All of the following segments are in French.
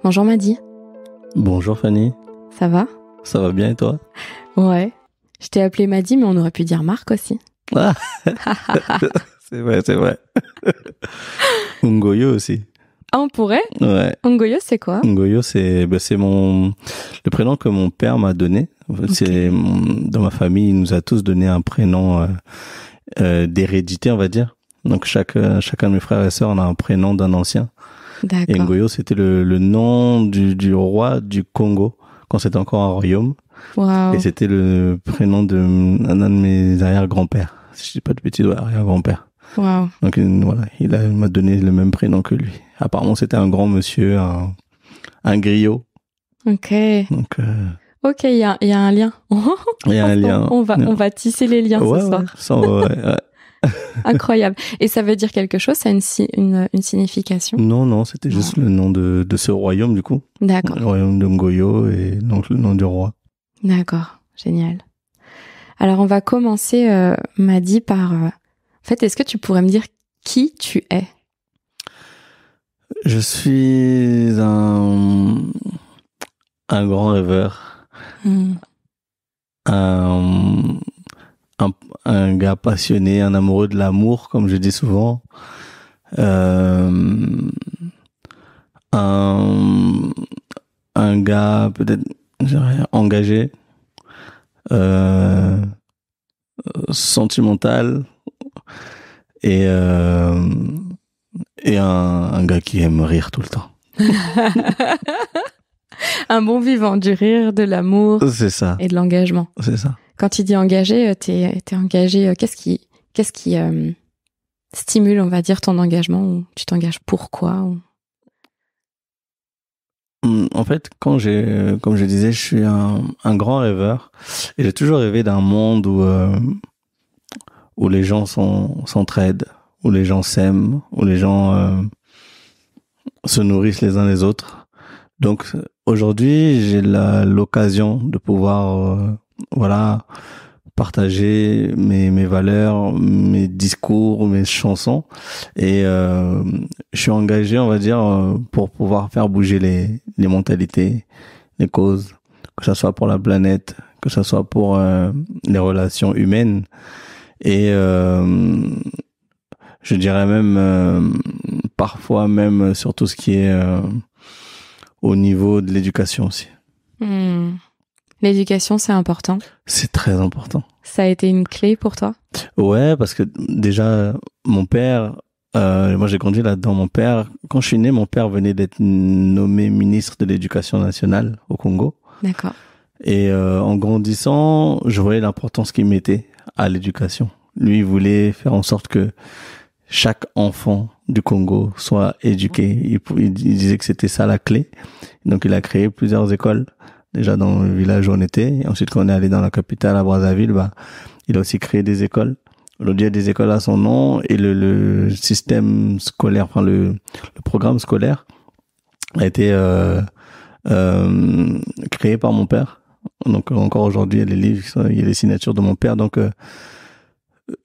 Bonjour Madi. Bonjour Fanny. Ça va? Ça va bien et toi? Ouais. Je t'ai appelé Madi, mais on aurait pu dire Marc aussi. Ah c'est vrai. Ngoyo aussi. Ah, on pourrait? Ouais. Ngoyo, c'est quoi? Ngoyo, c'est le prénom que mon père m'a donné. Okay. Dans ma famille, il nous a tous donné un prénom d'hérédité, on va dire. Donc chacun de mes frères et sœurs, on a un prénom d'un ancien. D'accord. Et Ngoyo, c'était le nom du roi du Congo quand c'était encore un royaume. Wow. Et c'était le prénom d'un de mes arrière-grands-pères. Si je dis pas de bêtises, ouais, arrière-grand-père. Wow. Donc voilà, il m'a donné le même prénom que lui. Apparemment, c'était un grand monsieur, un griot. Ok. Donc, ok, il y a un lien. Il y a un lien. On va tisser les liens ce soir. Ouais. Incroyable. Et ça veut dire quelque chose? Ça a une signification? Non, c'était juste le nom de ce royaume, du coup. D'accord. Le royaume de Ngoyo, et donc le nom du roi. D'accord, génial. Alors, on va commencer, Madi, par... En fait, est-ce que tu pourrais me dire qui tu es? Je suis un grand rêveur. Un gars passionné, un amoureux de l'amour, comme je dis souvent. Un gars peut-être engagé, sentimental, et un gars qui aime rire tout le temps. Un bon vivant, du rire, de l'amour. C'est ça. Et de l'engagement. C'est ça. Quand tu dis engagé, t'es engagé. Qu'est-ce qui stimule, on va dire, ton engagement, ou tu t'engages pourquoi? En fait, comme je disais, je suis un grand rêveur, et j'ai toujours rêvé d'un monde où les gens s'entraident, où les gens s'aiment, où les gens se nourrissent les uns les autres. Donc aujourd'hui, j'ai l'occasion de pouvoir partager mes valeurs, mes discours, mes chansons, et je suis engagé, on va dire, pour pouvoir faire bouger les mentalités, les causes, que ça soit pour la planète, que ça soit pour les relations humaines, et je dirais même parfois même sur tout ce qui est au niveau de l'éducation aussi. L'éducation, c'est important? C'est très important. Ça a été une clé pour toi? Ouais, parce que déjà, mon père, moi j'ai grandi là-dedans. Mon père, quand je suis né, mon père venait d'être nommé ministre de l'Éducation nationale au Congo. D'accord. Et en grandissant, je voyais l'importance qu'il mettait à l'éducation. Lui, il voulait faire en sorte que chaque enfant du Congo soit éduqué. Il disait que c'était ça la clé. Donc il a créé plusieurs écoles. Déjà dans le village où on était. Et ensuite, quand on est allé dans la capitale, à Brazzaville, il a aussi créé des écoles. Aujourd'hui, il y a des écoles à son nom, et le système scolaire, enfin le programme scolaire a été créé par mon père. Donc encore aujourd'hui, il y a les livres, il y a les signatures de mon père. Donc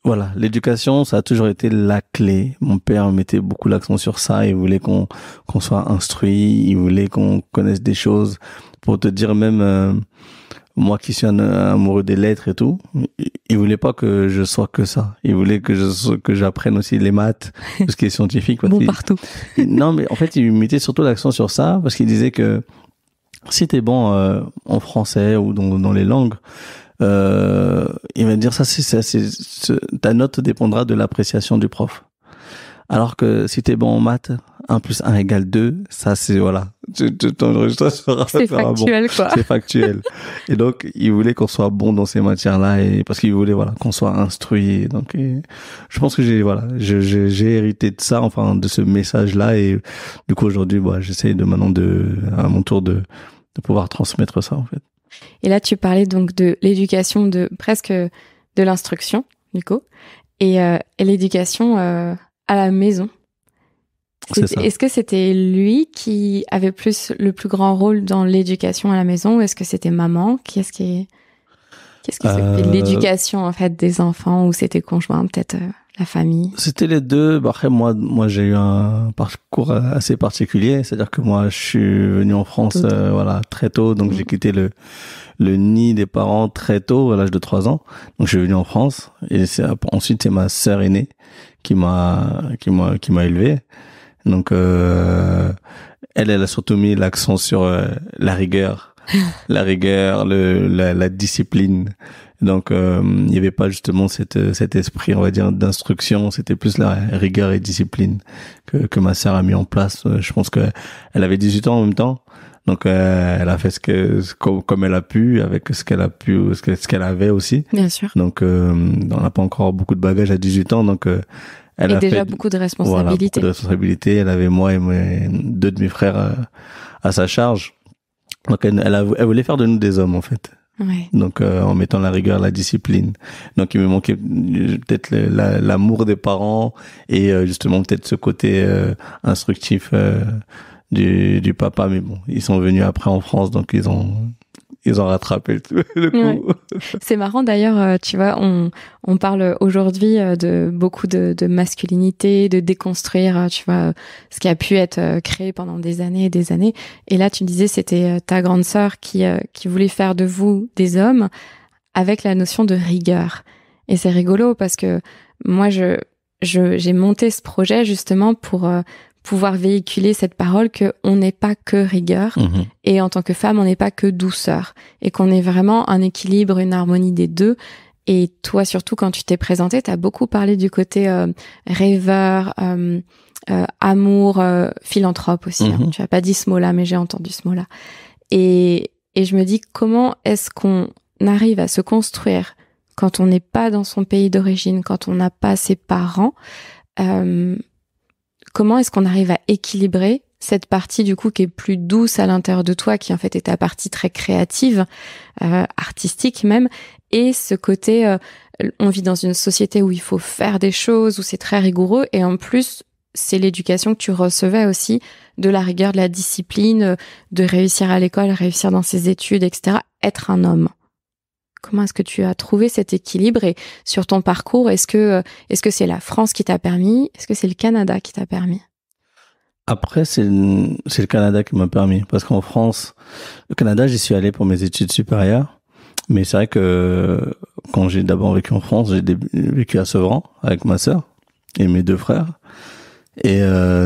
voilà, l'éducation, ça a toujours été la clé. Mon père mettait beaucoup l'accent sur ça. Il voulait qu'on soit instruit, il voulait qu'on connaisse des choses. Pour te dire, même moi qui suis un amoureux des lettres et tout, il voulait pas que je sois que ça. Il voulait que j'apprenne aussi les maths, tout ce qui est scientifique. Partout. Non, mais en fait, il mettait surtout l'accent sur ça, parce qu'il disait que si t'es bon en français ou dans les langues, il va dire ta note dépendra de l'appréciation du prof. Alors que si t'es bon en maths, 1 + 1 = 2, ça c'est voilà. Ton résultat sera factuel, bon. Quoi. C'est factuel. Et donc, il voulait qu'on soit bon dans ces matières-là, et parce qu'il voulait qu'on soit instruit. Donc, je pense que j'ai hérité de ça, enfin, de ce message-là, et du coup aujourd'hui, j'essaie maintenant à mon tour de pouvoir transmettre ça, en fait. Et là, tu parlais donc de l'éducation, de presque de l'instruction, du coup, et l'éducation à la maison. Est-ce que c'était lui qui avait le plus grand rôle dans l'éducation à la maison, ou est-ce que c'était maman? Qu'est-ce qui s'occupait de l'éducation, en fait, des enfants, ou c'était conjoint, peut-être? la famille? C'était les deux. Après, moi, j'ai eu un parcours assez particulier. C'est-à-dire que moi, je suis venu en France, voilà, très tôt. Donc, j'ai quitté le nid des parents très tôt, à l'âge de 3 ans. Donc, je suis venu en France. Et ensuite, c'est ma sœur aînée qui m'a élevé. Donc, elle a surtout mis l'accent sur la rigueur, la discipline. Donc, il n'y avait pas justement cet esprit, on va dire, d'instruction. C'était plus la rigueur et discipline que ma sœur a mis en place. Je pense que elle avait 18 ans en même temps. Donc, elle a fait comme elle a pu, avec ce qu'elle avait aussi. Bien sûr. Donc, on n'a pas encore beaucoup de bagages à 18 ans. Donc, elle a déjà beaucoup de responsabilités. Voilà, beaucoup de responsabilités. Elle avait moi et deux de mes frères à sa charge. Donc, elle voulait faire de nous des hommes, en fait. Ouais. Donc, en mettant la rigueur, la discipline. Donc, il me manquait peut-être l'amour des parents et justement peut-être ce côté instructif du papa. Mais bon, ils sont venus après en France, donc ils ont rattrapé le coup. Ouais. C'est marrant d'ailleurs, tu vois, on parle aujourd'hui de beaucoup de masculinité, de déconstruire, tu vois, ce qui a pu être créé pendant des années et des années. Et là, tu me disais, c'était ta grande sœur qui voulait faire de vous des hommes avec la notion de rigueur. Et c'est rigolo parce que moi, j'ai monté ce projet justement pour pouvoir véhiculer cette parole que on n'est pas que rigueur et en tant que femme on n'est pas que douceur et qu'on est vraiment un équilibre, une harmonie des deux. Et toi surtout quand tu t'es présentée, t'as beaucoup parlé du côté rêveur, amour, philanthrope aussi. Hein. Tu as pas dit ce mot-là mais j'ai entendu ce mot-là. Et je me dis comment est-ce qu'on arrive à se construire quand on n'est pas dans son pays d'origine, quand on n'a pas ses parents. Comment est-ce qu'on arrive à équilibrer cette partie du coup qui est plus douce à l'intérieur de toi, qui en fait est ta partie très créative, artistique même, et ce côté, on vit dans une société où il faut faire des choses, où c'est très rigoureux, et en plus, c'est l'éducation que tu recevais aussi, de la rigueur, de la discipline, de réussir à l'école, réussir dans ses études, etc., être un homme. Comment est-ce que tu as trouvé cet équilibre et sur ton parcours, est-ce que c'est la France qui t'a permis? Est-ce que c'est le Canada qui t'a permis? Après, c'est le Canada qui m'a permis. Parce qu'en France, le Canada, j'y suis allé pour mes études supérieures. Mais c'est vrai que quand j'ai d'abord vécu en France, j'ai vécu à Sevran avec ma sœur et mes 2 frères. Et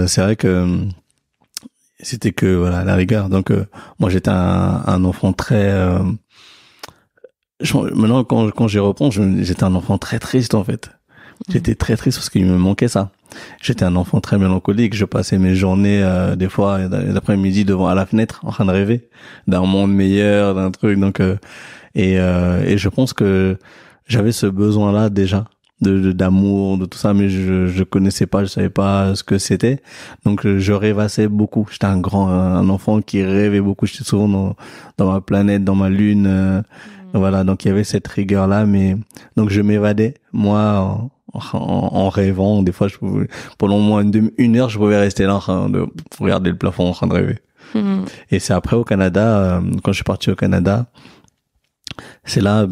c'est vrai que c'était que voilà la rigueur. Donc moi, j'étais un enfant très... Maintenant, quand j'y repense, j'étais un enfant très triste, en fait. J'étais très triste parce qu'il me manquait ça. J'étais un enfant très mélancolique. Je passais mes journées, des fois, l'après-midi à la fenêtre, en train de rêver d'un monde meilleur, d'un truc. Donc, et je pense que j'avais ce besoin-là déjà d'amour, de tout ça, mais je connaissais pas, je savais pas ce que c'était. Donc, je rêvassais beaucoup. J'étais un enfant qui rêvait beaucoup. J'étais souvent dans ma planète, dans ma lune. Voilà, donc il y avait cette rigueur-là, mais donc je m'évadais, moi, en rêvant. Des fois, pendant au moins une heure, je pouvais rester là en train de regarder le plafond, en train de rêver. Et c'est après au Canada, quand je suis parti au Canada, c'est là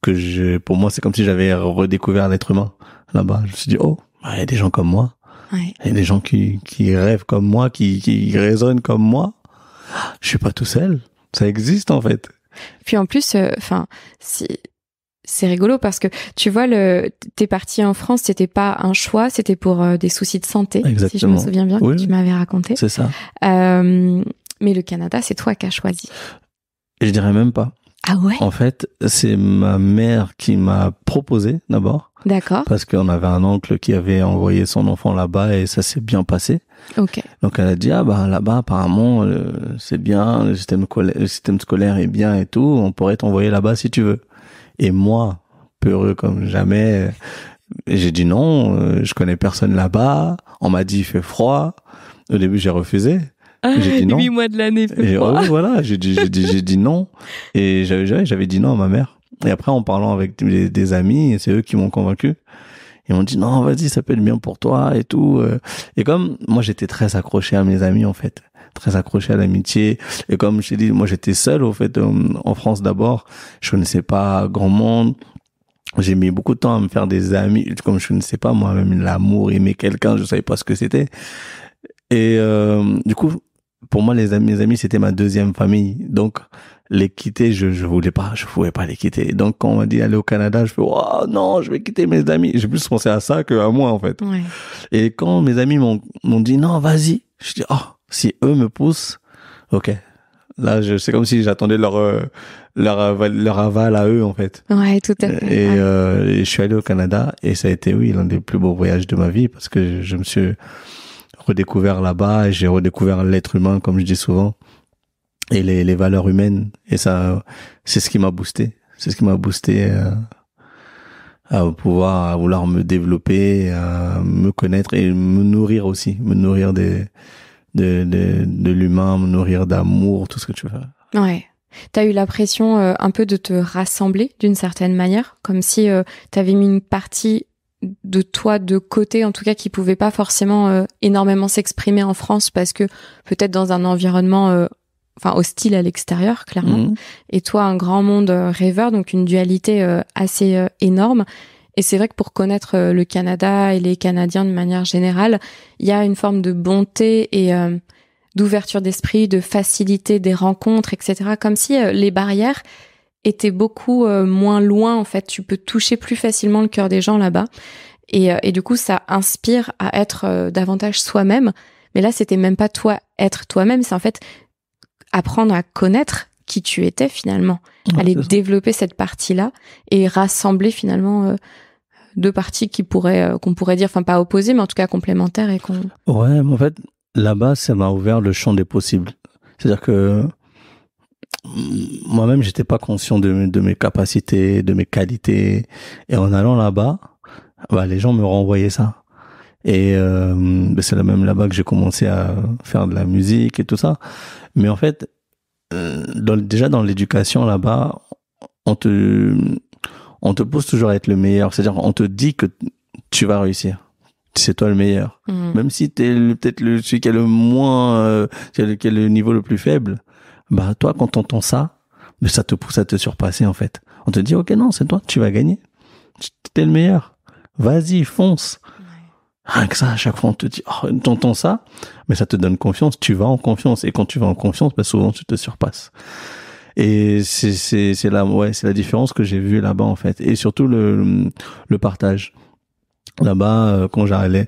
que pour moi, c'est comme si j'avais redécouvert l'être humain là-bas. Je me suis dit, oh, il y a des gens comme moi. Ouais. Il y a des gens qui rêvent comme moi, qui raisonnent comme moi. Je suis pas tout seul. Ça existe, en fait. Puis en plus, c'est rigolo parce que tu vois, t'es parti en France, c'était pas un choix, c'était pour des soucis de santé. Exactement. Si je me souviens bien, oui, tu m'avais raconté. C'est ça. Mais le Canada, c'est toi qui as choisi. Je dirais même pas. Ah ouais? En fait, c'est ma mère qui m'a proposé d'abord. D'accord. Parce qu'on avait un oncle qui avait envoyé son enfant là-bas et ça s'est bien passé. Ok. Donc elle a dit, là-bas apparemment c'est bien, le système scolaire est bien et tout, on pourrait t'envoyer là-bas si tu veux. Et moi, peureux comme jamais, j'ai dit non, je connais personne là-bas, on m'a dit il fait froid. Au début j'ai refusé. J'ai dit non. 8 mois de l'année, fait froid. Voilà, j'ai dit non. Et j'avais dit non à ma mère. Et après, en parlant avec des amis, c'est eux qui m'ont convaincu. Ils m'ont dit non, vas-y, ça peut être bien pour toi et tout. Et comme moi, j'étais très accroché à mes amis, en fait. Très accroché à l'amitié. Et comme je t'ai dit, moi, j'étais seul, au fait, en France d'abord. Je connaissais pas grand monde. J'ai mis beaucoup de temps à me faire des amis, comme je ne sais pas moi-même l'amour, aimer quelqu'un, je savais pas ce que c'était. Et du coup, pour moi, mes amis, c'était ma deuxième famille. Donc, les quitter, je pouvais pas les quitter. Donc, quand on m'a dit aller au Canada, je fais, oh non, je vais quitter mes amis. J'ai plus pensé à ça qu'à moi, en fait. Ouais. Et quand mes amis m'ont dit, non, vas-y, je dis, oh, si eux me poussent, ok. Là, c'est comme si j'attendais leur aval à eux, en fait. Ouais, tout à fait. Et je suis allé au Canada et ça a été, oui, l'un des plus beaux voyages de ma vie parce que je me suis redécouvert là-bas et j'ai redécouvert l'être humain, comme je dis souvent, et les valeurs humaines. Et ça, c'est ce qui m'a boosté. C'est ce qui m'a boosté à vouloir me développer, à me connaître et me nourrir aussi. Me nourrir de l'humain, me nourrir d'amour, tout ce que tu veux. Ouais. T'as eu la pression un peu de te rassembler d'une certaine manière, comme si t'avais mis une partie de toi de côté, en tout cas qui pouvait pas forcément énormément s'exprimer en France parce que peut-être dans un environnement hostile à l'extérieur, clairement. Mmh. Et toi, un grand monde rêveur, donc une dualité assez énorme. Et c'est vrai que pour connaître le Canada et les Canadiens de manière générale, il y a une forme de bonté et d'ouverture d'esprit, de facilité des rencontres, etc. Comme si les barrières étaient beaucoup moins loin, en fait. Tu peux toucher plus facilement le cœur des gens là-bas. Et du coup, ça inspire à être davantage soi-même. Mais là, c'était même pas toi être toi-même, c'est en fait apprendre à connaître qui tu étais finalement. Ouais, aller développer cette partie-là et rassembler finalement deux parties qu'on pourrait dire, enfin pas opposées, mais en tout cas complémentaires et qu'on... Ouais, mais en fait, là-bas, ça m'a ouvert le champ des possibles. C'est-à-dire que moi-même, j'étais pas conscient de mes capacités, de mes qualités. Et en allant là-bas, les gens me renvoyaient ça. Et c'est même là-bas que j'ai commencé à faire de la musique et tout ça. Mais en fait, déjà dans l'éducation là-bas, on te pousse toujours à être le meilleur. C'est-à-dire, on te dit que tu vas réussir. C'est toi le meilleur. Mmh. Même si t'es peut-être celui qui est le moins, qui est le niveau le plus faible, toi, quand t'entends ça, ça te pousse à te surpasser, en fait. On te dit, ok, non, c'est toi, tu vas gagner. T'es le meilleur. Vas-y, fonce. Rien que ça, à chaque fois, on te dit, oh, t'entends ça, mais ça te donne confiance, tu vas en confiance. Et quand tu vas en confiance, souvent, tu te surpasses. Et c'est la différence que j'ai vue là-bas, en fait. Et surtout, le partage. Là-bas, quand j'allais,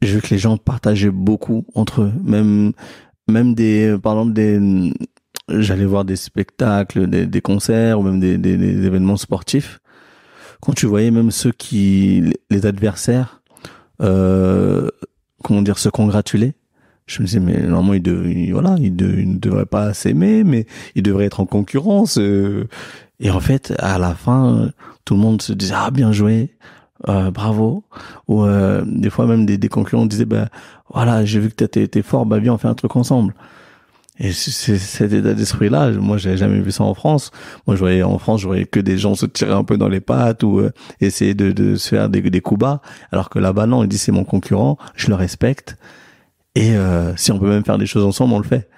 j'ai vu que les gens partageaient beaucoup entre eux. Même par exemple, j'allais voir des spectacles, des concerts, ou même des événements sportifs. Quand tu voyais même les adversaires, se congratuler. Je me disais, mais normalement, ils ne devraient pas s'aimer, mais ils devraient être en concurrence. Et en fait, à la fin, tout le monde se disait, ah, bien joué, bravo. Ou des fois, même des concurrents disaient, voilà, j'ai vu que t'es fort, viens, on fait un truc ensemble. Et cet état d'esprit-là, moi, j'avais jamais vu ça en France. Moi, je voyais que des gens se tirer un peu dans les pattes ou essayer de se faire des coups bas. Alors que là-bas, non, ils disent c'est mon concurrent, je le respecte. Et si on peut même faire des choses ensemble, on le fait.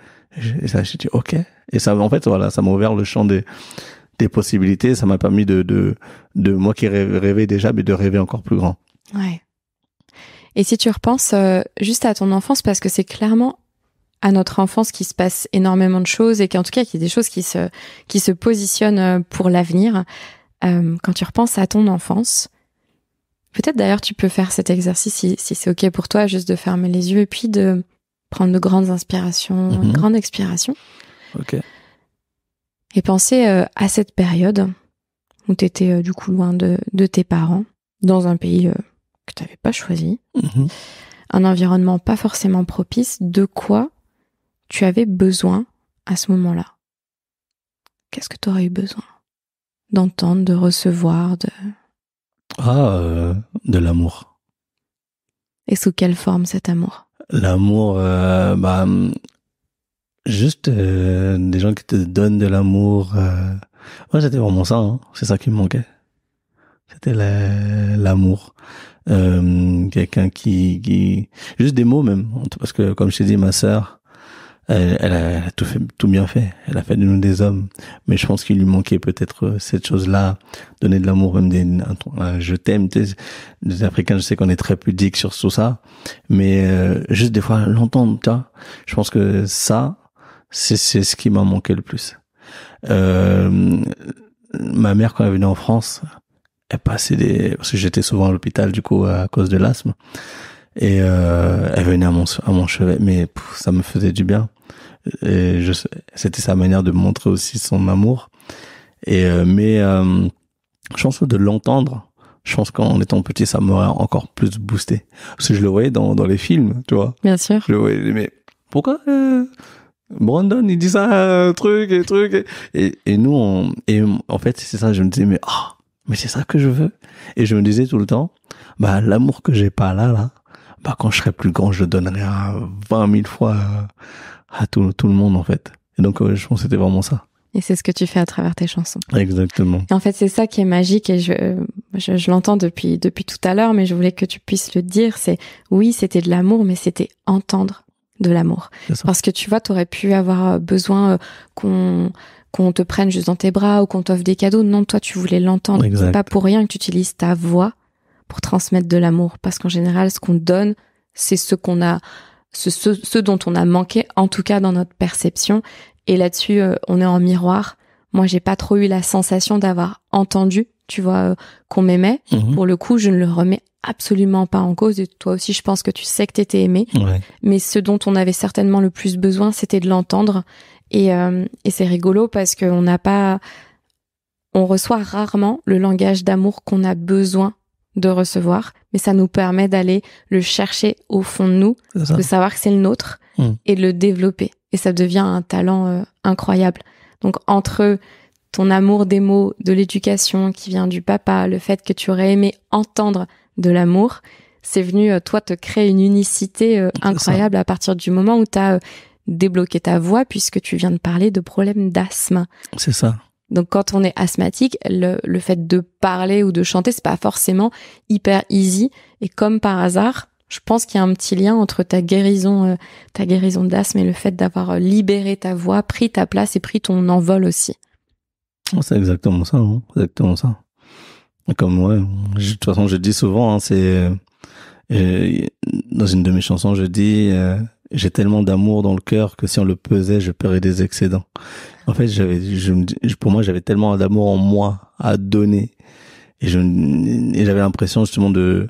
Et ça, j'ai dit ok. Et ça, en fait, voilà, ça m'a ouvert le champ des possibilités. Ça m'a permis de moi qui rêvais déjà, mais de rêver encore plus grand. Ouais. Et si tu repenses juste à ton enfance, parce que c'est clairement à notre enfance qu'il se passe énormément de choses et qu'en tout cas qu'il y a des choses qui se positionnent pour l'avenir. Quand tu repenses à ton enfance, peut-être d'ailleurs tu peux faire cet exercice si c'est ok pour toi, juste de fermer les yeux et puis de prendre de grandes inspirations, de grandes expirations. Ok. Et penser à cette période où tu étais du coup loin de tes parents, dans un pays que tu n'avais pas choisi, un environnement pas forcément propice. De quoi tu avais besoin à ce moment-là? Qu'est-ce que tu aurais eu besoin d'entendre, de recevoir, de l'amour. Et sous quelle forme cet amour? L'amour, juste des gens qui te donnent de l'amour. Moi, c'était vraiment ça. Hein. C'est ça qui me manquait. C'était l'amour. Quelqu'un qui... Juste des mots même. Parce que, comme je t'ai dit, ma sœur... Elle a tout bien fait. Elle a fait de nous des hommes. Mais je pense qu'il lui manquait peut-être cette chose-là, donner de l'amour, même un je t'aime. Les Africains, je sais qu'on est très pudiques sur tout ça, mais juste des fois l'entendre, tu vois. Je pense que ça, c'est ce qui m'a manqué le plus. Ma mère, quand elle venait en France, elle passait parce que j'étais souvent à l'hôpital du coup à cause de l'asthme, et elle venait à mon chevet, mais ça me faisait du bien. Et c'était sa manière de montrer aussi son amour. Et je pense que de l'entendre, je pense qu'en étant petit, ça m'aurait encore plus boosté. Parce que je le voyais dans les films, tu vois. Bien sûr. Je le voyais, mais pourquoi Brandon, il dit ça, truc. Et nous, en fait, c'est ça, je me disais, mais c'est ça que je veux. Et je me disais tout le temps, l'amour que j'ai pas là, quand je serai plus grand, je le donnerai à 20 000 fois à tout le monde, en fait. Et donc, je pense que c'était vraiment ça. Et c'est ce que tu fais à travers tes chansons. Exactement. Et en fait, c'est ça qui est magique, et je l'entends depuis tout à l'heure, mais je voulais que tu puisses le dire, oui, c'était de l'amour, mais c'était entendre de l'amour. Parce que tu vois, t'aurais pu avoir besoin qu'on te prenne juste dans tes bras ou qu'on t'offre des cadeaux. Non, toi, tu voulais l'entendre. Exact. C'est pas pour rien que tu utilises ta voix pour transmettre de l'amour. Parce qu'en général, ce qu'on donne, c'est ce dont on a manqué, en tout cas dans notre perception. Et là-dessus, on est en miroir. Moi, j'ai pas trop eu la sensation d'avoir entendu, tu vois, qu'on m'aimait. Mm-hmm. Pour le coup, je ne le remets absolument pas en cause. Et toi aussi, je pense que tu sais que t'étais aimé. Ouais. Mais ce dont on avait certainement le plus besoin, c'était de l'entendre. Et c'est rigolo parce que on reçoit rarement le langage d'amour qu'on a besoin de recevoir, mais ça nous permet d'aller le chercher au fond de nous, de savoir que c'est le nôtre et de le développer. Et ça devient un talent incroyable. Donc entre ton amour des mots, de l'éducation qui vient du papa, le fait que tu aurais aimé entendre de l'amour, c'est venu, toi, te créer une unicité incroyable à partir du moment où tu as débloqué ta voix, puisque tu viens de parler de problèmes d'asthme. C'est ça. Donc quand on est asthmatique, le fait de parler ou de chanter, c'est pas forcément hyper easy. Et comme par hasard, je pense qu'il y a un petit lien entre ta guérison d'asthme et le fait d'avoir libéré ta voix, pris ta place et pris ton envol aussi. C'est exactement ça, hein, exactement ça. Comme moi, de toute façon, je dis souvent, hein, dans une de mes chansons, je dis j'ai tellement d'amour dans le cœur que si on le pesait, je paierais des excédents. En fait, pour moi, j'avais tellement d'amour en moi à donner, et j'avais l'impression justement de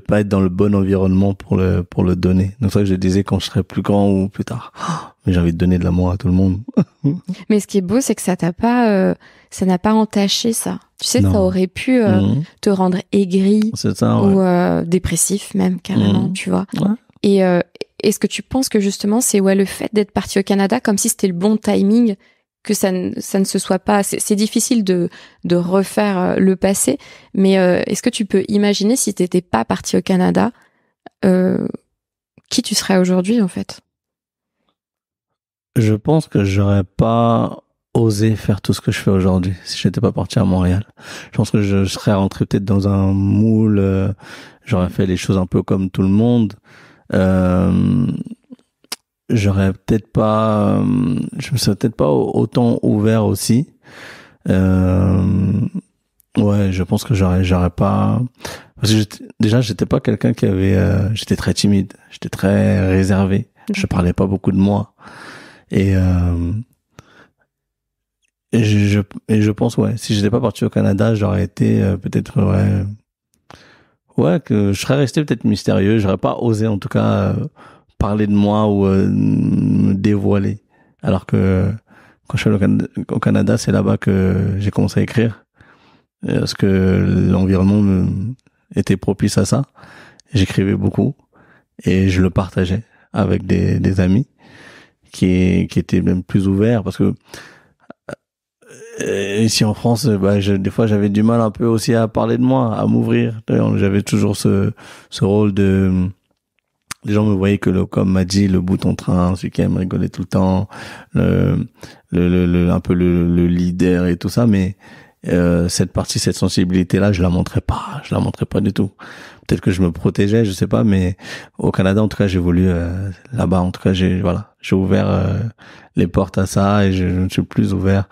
pas être dans le bon environnement pour le donner. Donc c'est ça que je disais quand je serais plus grand ou plus tard. Mais j'ai envie de donner de l'amour à tout le monde. Mais ce qui est beau, c'est que ça n'a pas entaché ça. Tu sais, ça aurait pu te rendre aigri ou dépressif même carrément, tu vois. Ouais. Et est-ce que tu penses que justement c'est le fait d'être parti au Canada comme si c'était le bon timing, que ça ne se soit pas... C'est difficile de refaire le passé, mais est-ce que tu peux imaginer si t'étais pas parti au Canada, qui tu serais aujourd'hui en fait? Je pense que j'aurais pas osé faire tout ce que je fais aujourd'hui si j'étais pas parti à Montréal. Je pense que je serais rentré peut-être dans un moule, j'aurais fait les choses un peu comme tout le monde. J'aurais peut-être pas, je me serais peut-être pas autant ouvert aussi. Ouais, je pense que j'aurais pas, parce que j'étais pas quelqu'un qui avait, j'étais très timide, j'étais très réservé, je parlais pas beaucoup de moi, et je pense, si j'étais pas parti au Canada, j'aurais été peut-être, que je serais resté peut-être mystérieux, j'aurais pas osé en tout cas parler de moi ou me dévoiler. Alors que quand je suis allé au Canada, c'est là-bas que j'ai commencé à écrire, parce que l'environnement était propice à ça. J'écrivais beaucoup et je le partageais avec des amis qui étaient même plus ouverts, parce que ici en France, des fois j'avais du mal un peu aussi à parler de moi, à m'ouvrir. D'ailleurs, j'avais toujours ce rôle de... Les gens me voyaient comme m'a dit, le bout en train, celui qui aime rigoler tout le temps, un peu le leader et tout ça, mais cette sensibilité-là, je la montrais pas du tout. peut-être que je me protégeais, je sais pas, mais au Canada, en tout cas, j'ai voulu là-bas, en tout cas, j'ai ouvert les portes à ça et je me suis plus ouvert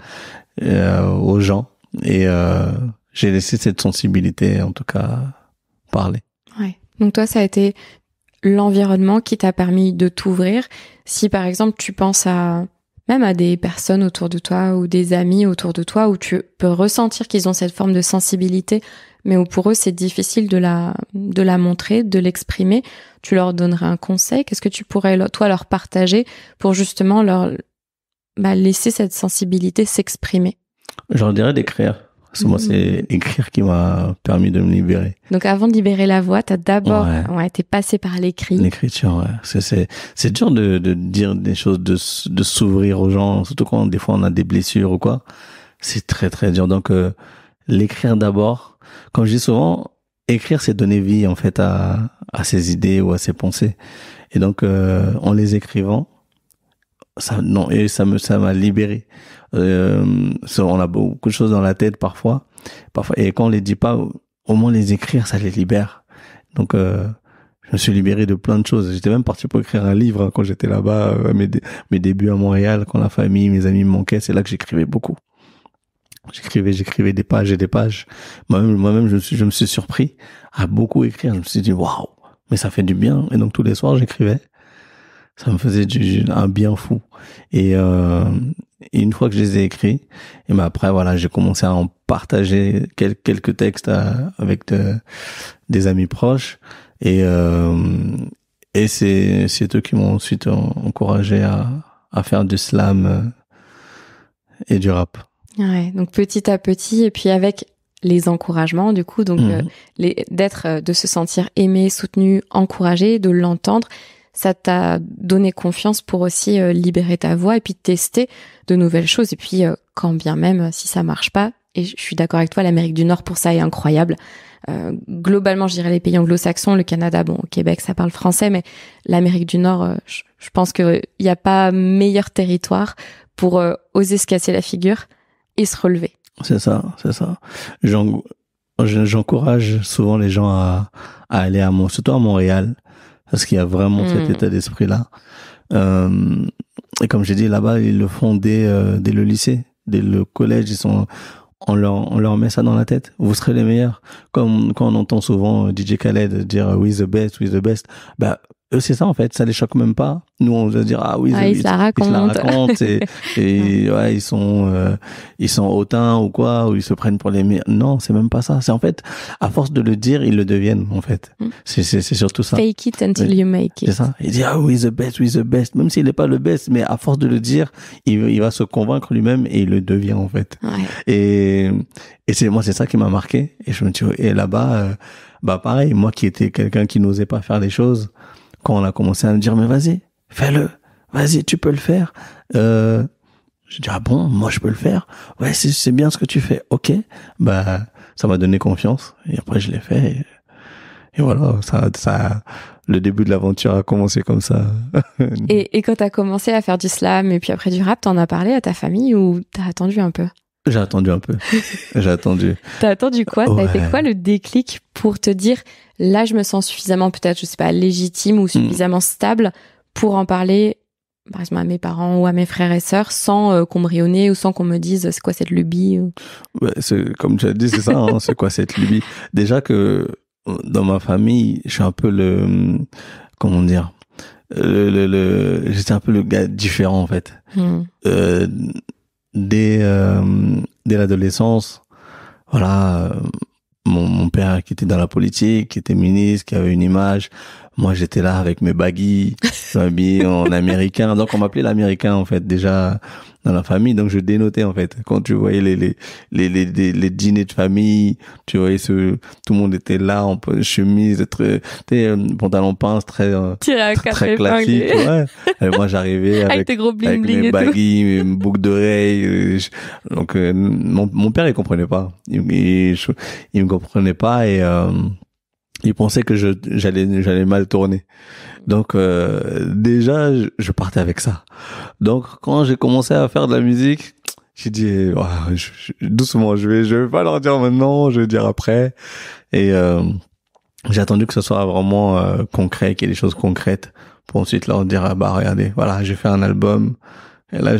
aux gens et j'ai laissé cette sensibilité, en tout cas, parler. Ouais. Donc toi, ça a été l'environnement qui t'a permis de t'ouvrir. Si par exemple, tu penses même à des personnes autour de toi ou des amis autour de toi où tu peux ressentir qu'ils ont cette forme de sensibilité, mais où pour eux c'est difficile de la montrer, de l'exprimer, tu leur donnerais un conseil? Qu'est-ce que tu pourrais toi leur partager pour justement leur laisser cette sensibilité s'exprimer? Je leur dirais d'écrire. Parce que moi, c'est écrire qui m'a permis de me libérer. Donc, avant de libérer la voix, t'as d'abord, t'es passé par l'écrit. L'écriture, ouais. C'est dur de dire des choses, de s'ouvrir aux gens, surtout quand des fois on a des blessures ou quoi. C'est très, très dur. Donc, l'écrire d'abord. Comme je dis souvent, écrire, c'est donner vie, en fait, à ses idées ou à ses pensées. Et donc, en les écrivant, ça m'a libéré. On a beaucoup de choses dans la tête parfois, et quand on les dit pas, au moins les écrire, ça les libère. Donc je me suis libéré de plein de choses. J'étais même parti pour écrire un livre quand j'étais là-bas, mes débuts à Montréal, quand la famille, mes amis me manquaient, c'est là que j'écrivais beaucoup. J'écrivais des pages et des pages. Moi-même je me suis surpris à beaucoup écrire. Je me suis dit waouh, mais ça fait du bien. Et donc tous les soirs j'écrivais. Ça me faisait un bien fou. Et une fois que je les ai écrits, et ben après voilà, j'ai commencé à en partager quelques textes avec des amis proches. Et c'est eux qui m'ont ensuite encouragé à faire du slam et du rap. Ouais, donc petit à petit, et puis avec les encouragements du coup, donc de se sentir aimé, soutenu, encouragé, de l'entendre. Ça t'a donné confiance pour aussi libérer ta voix et puis tester de nouvelles choses. Et puis, quand bien même, si ça marche pas, et je suis d'accord avec toi, l'Amérique du Nord, pour ça, est incroyable. Globalement, je dirais les pays anglo-saxons, le Canada, bon, au Québec, ça parle français, mais l'Amérique du Nord, je pense qu'il n'y a pas meilleur territoire pour oser se casser la figure et se relever. C'est ça. J'encourage souvent les gens à aller surtout à Montréal, parce qu'il y a vraiment cet état d'esprit-là. Et comme j'ai dit, là-bas, ils le font dès le lycée, dès le collège. On leur met ça dans la tête. Vous serez les meilleurs. Comme quand on entend souvent DJ Khaled dire we the best. Bah, eux, c'est ça, en fait. Ça les choque même pas. Nous, on va dire, ils se la racontent. et ouais, ils sont hautains ou quoi, ou ils se prennent pour les meilleurs. Non, c'est même pas ça. C'est en fait, à force de le dire, ils le deviennent, en fait. C'est surtout ça. Fake it until you make it. C'est ça. Il dit, we the best. Même s'il n'est pas le best, mais à force de le dire, il va se convaincre lui-même et il le devient, en fait. Ouais. Et c'est ça qui m'a marqué. Et je me dis, et là-bas, pareil, moi qui étais quelqu'un qui n'osait pas faire les choses, quand on a commencé à me dire, mais vas-y, fais-le. Vas-y, tu peux le faire. Je dis, ah bon, moi je peux le faire. Ouais, c'est bien ce que tu fais. Ok. Ça m'a donné confiance. Et après, je l'ai fait. Et voilà, le début de l'aventure a commencé comme ça. Et quand t'as commencé à faire du slam et puis après du rap, t'en as parlé à ta famille ou t'as attendu un peu? J'ai attendu un peu. T'as attendu quoi? Ouais. Ça a été quoi le déclic pour te dire, là, je me sens suffisamment, peut-être, je sais pas, légitime ou suffisamment stable pour en parler, par exemple, à mes parents ou à mes frères et sœurs, sans qu'on me rayonne ou sans qu'on me dise, c'est quoi cette lubie? C'est, comme tu as dit, c'est ça, hein, c'est quoi cette lubie? Déjà que, dans ma famille, je suis un peu comment dire, j'étais un peu le gars différent, en fait. Dès l'adolescence, voilà, mon père qui était dans la politique, qui était ministre, qui avait une image. Moi, j'étais là avec mes baggies, je m'habillais en américain. Donc, on m'appelait l'américain, en fait, déjà dans la famille. Donc, je dénotais, en fait. Quand tu voyais les dîners de famille, tu voyais tout le monde était là en chemise, pantalon pince, très classique. Ouais. Et moi, j'arrivais avec mes baggies, mes boucles d'oreilles. Donc, mon père, il comprenait pas. Il me comprenait pas et, il pensait que j'allais mal tourner. Donc déjà je partais avec ça. Donc quand j'ai commencé à faire de la musique, j'ai dit doucement, je vais pas leur dire maintenant, je vais dire après. Et J'ai attendu que ce soit vraiment concret, qu'il y ait des choses concrètes pour ensuite leur dire ah bah regardez, voilà, j'ai fait un album. Et là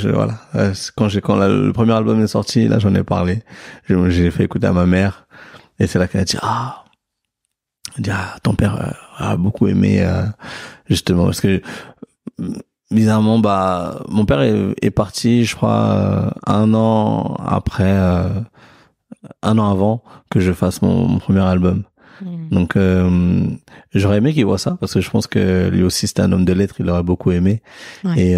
quand le premier album est sorti, là j'en ai parlé. J'ai fait écouter à ma mère et c'est là qu'elle a dit ton père a beaucoup aimé justement parce que bizarrement mon père est parti je crois un an avant que je fasse mon premier album. Donc j'aurais aimé qu'il voit ça parce que je pense que lui aussi c'était un homme de lettres, il aurait beaucoup aimé. Ouais. Et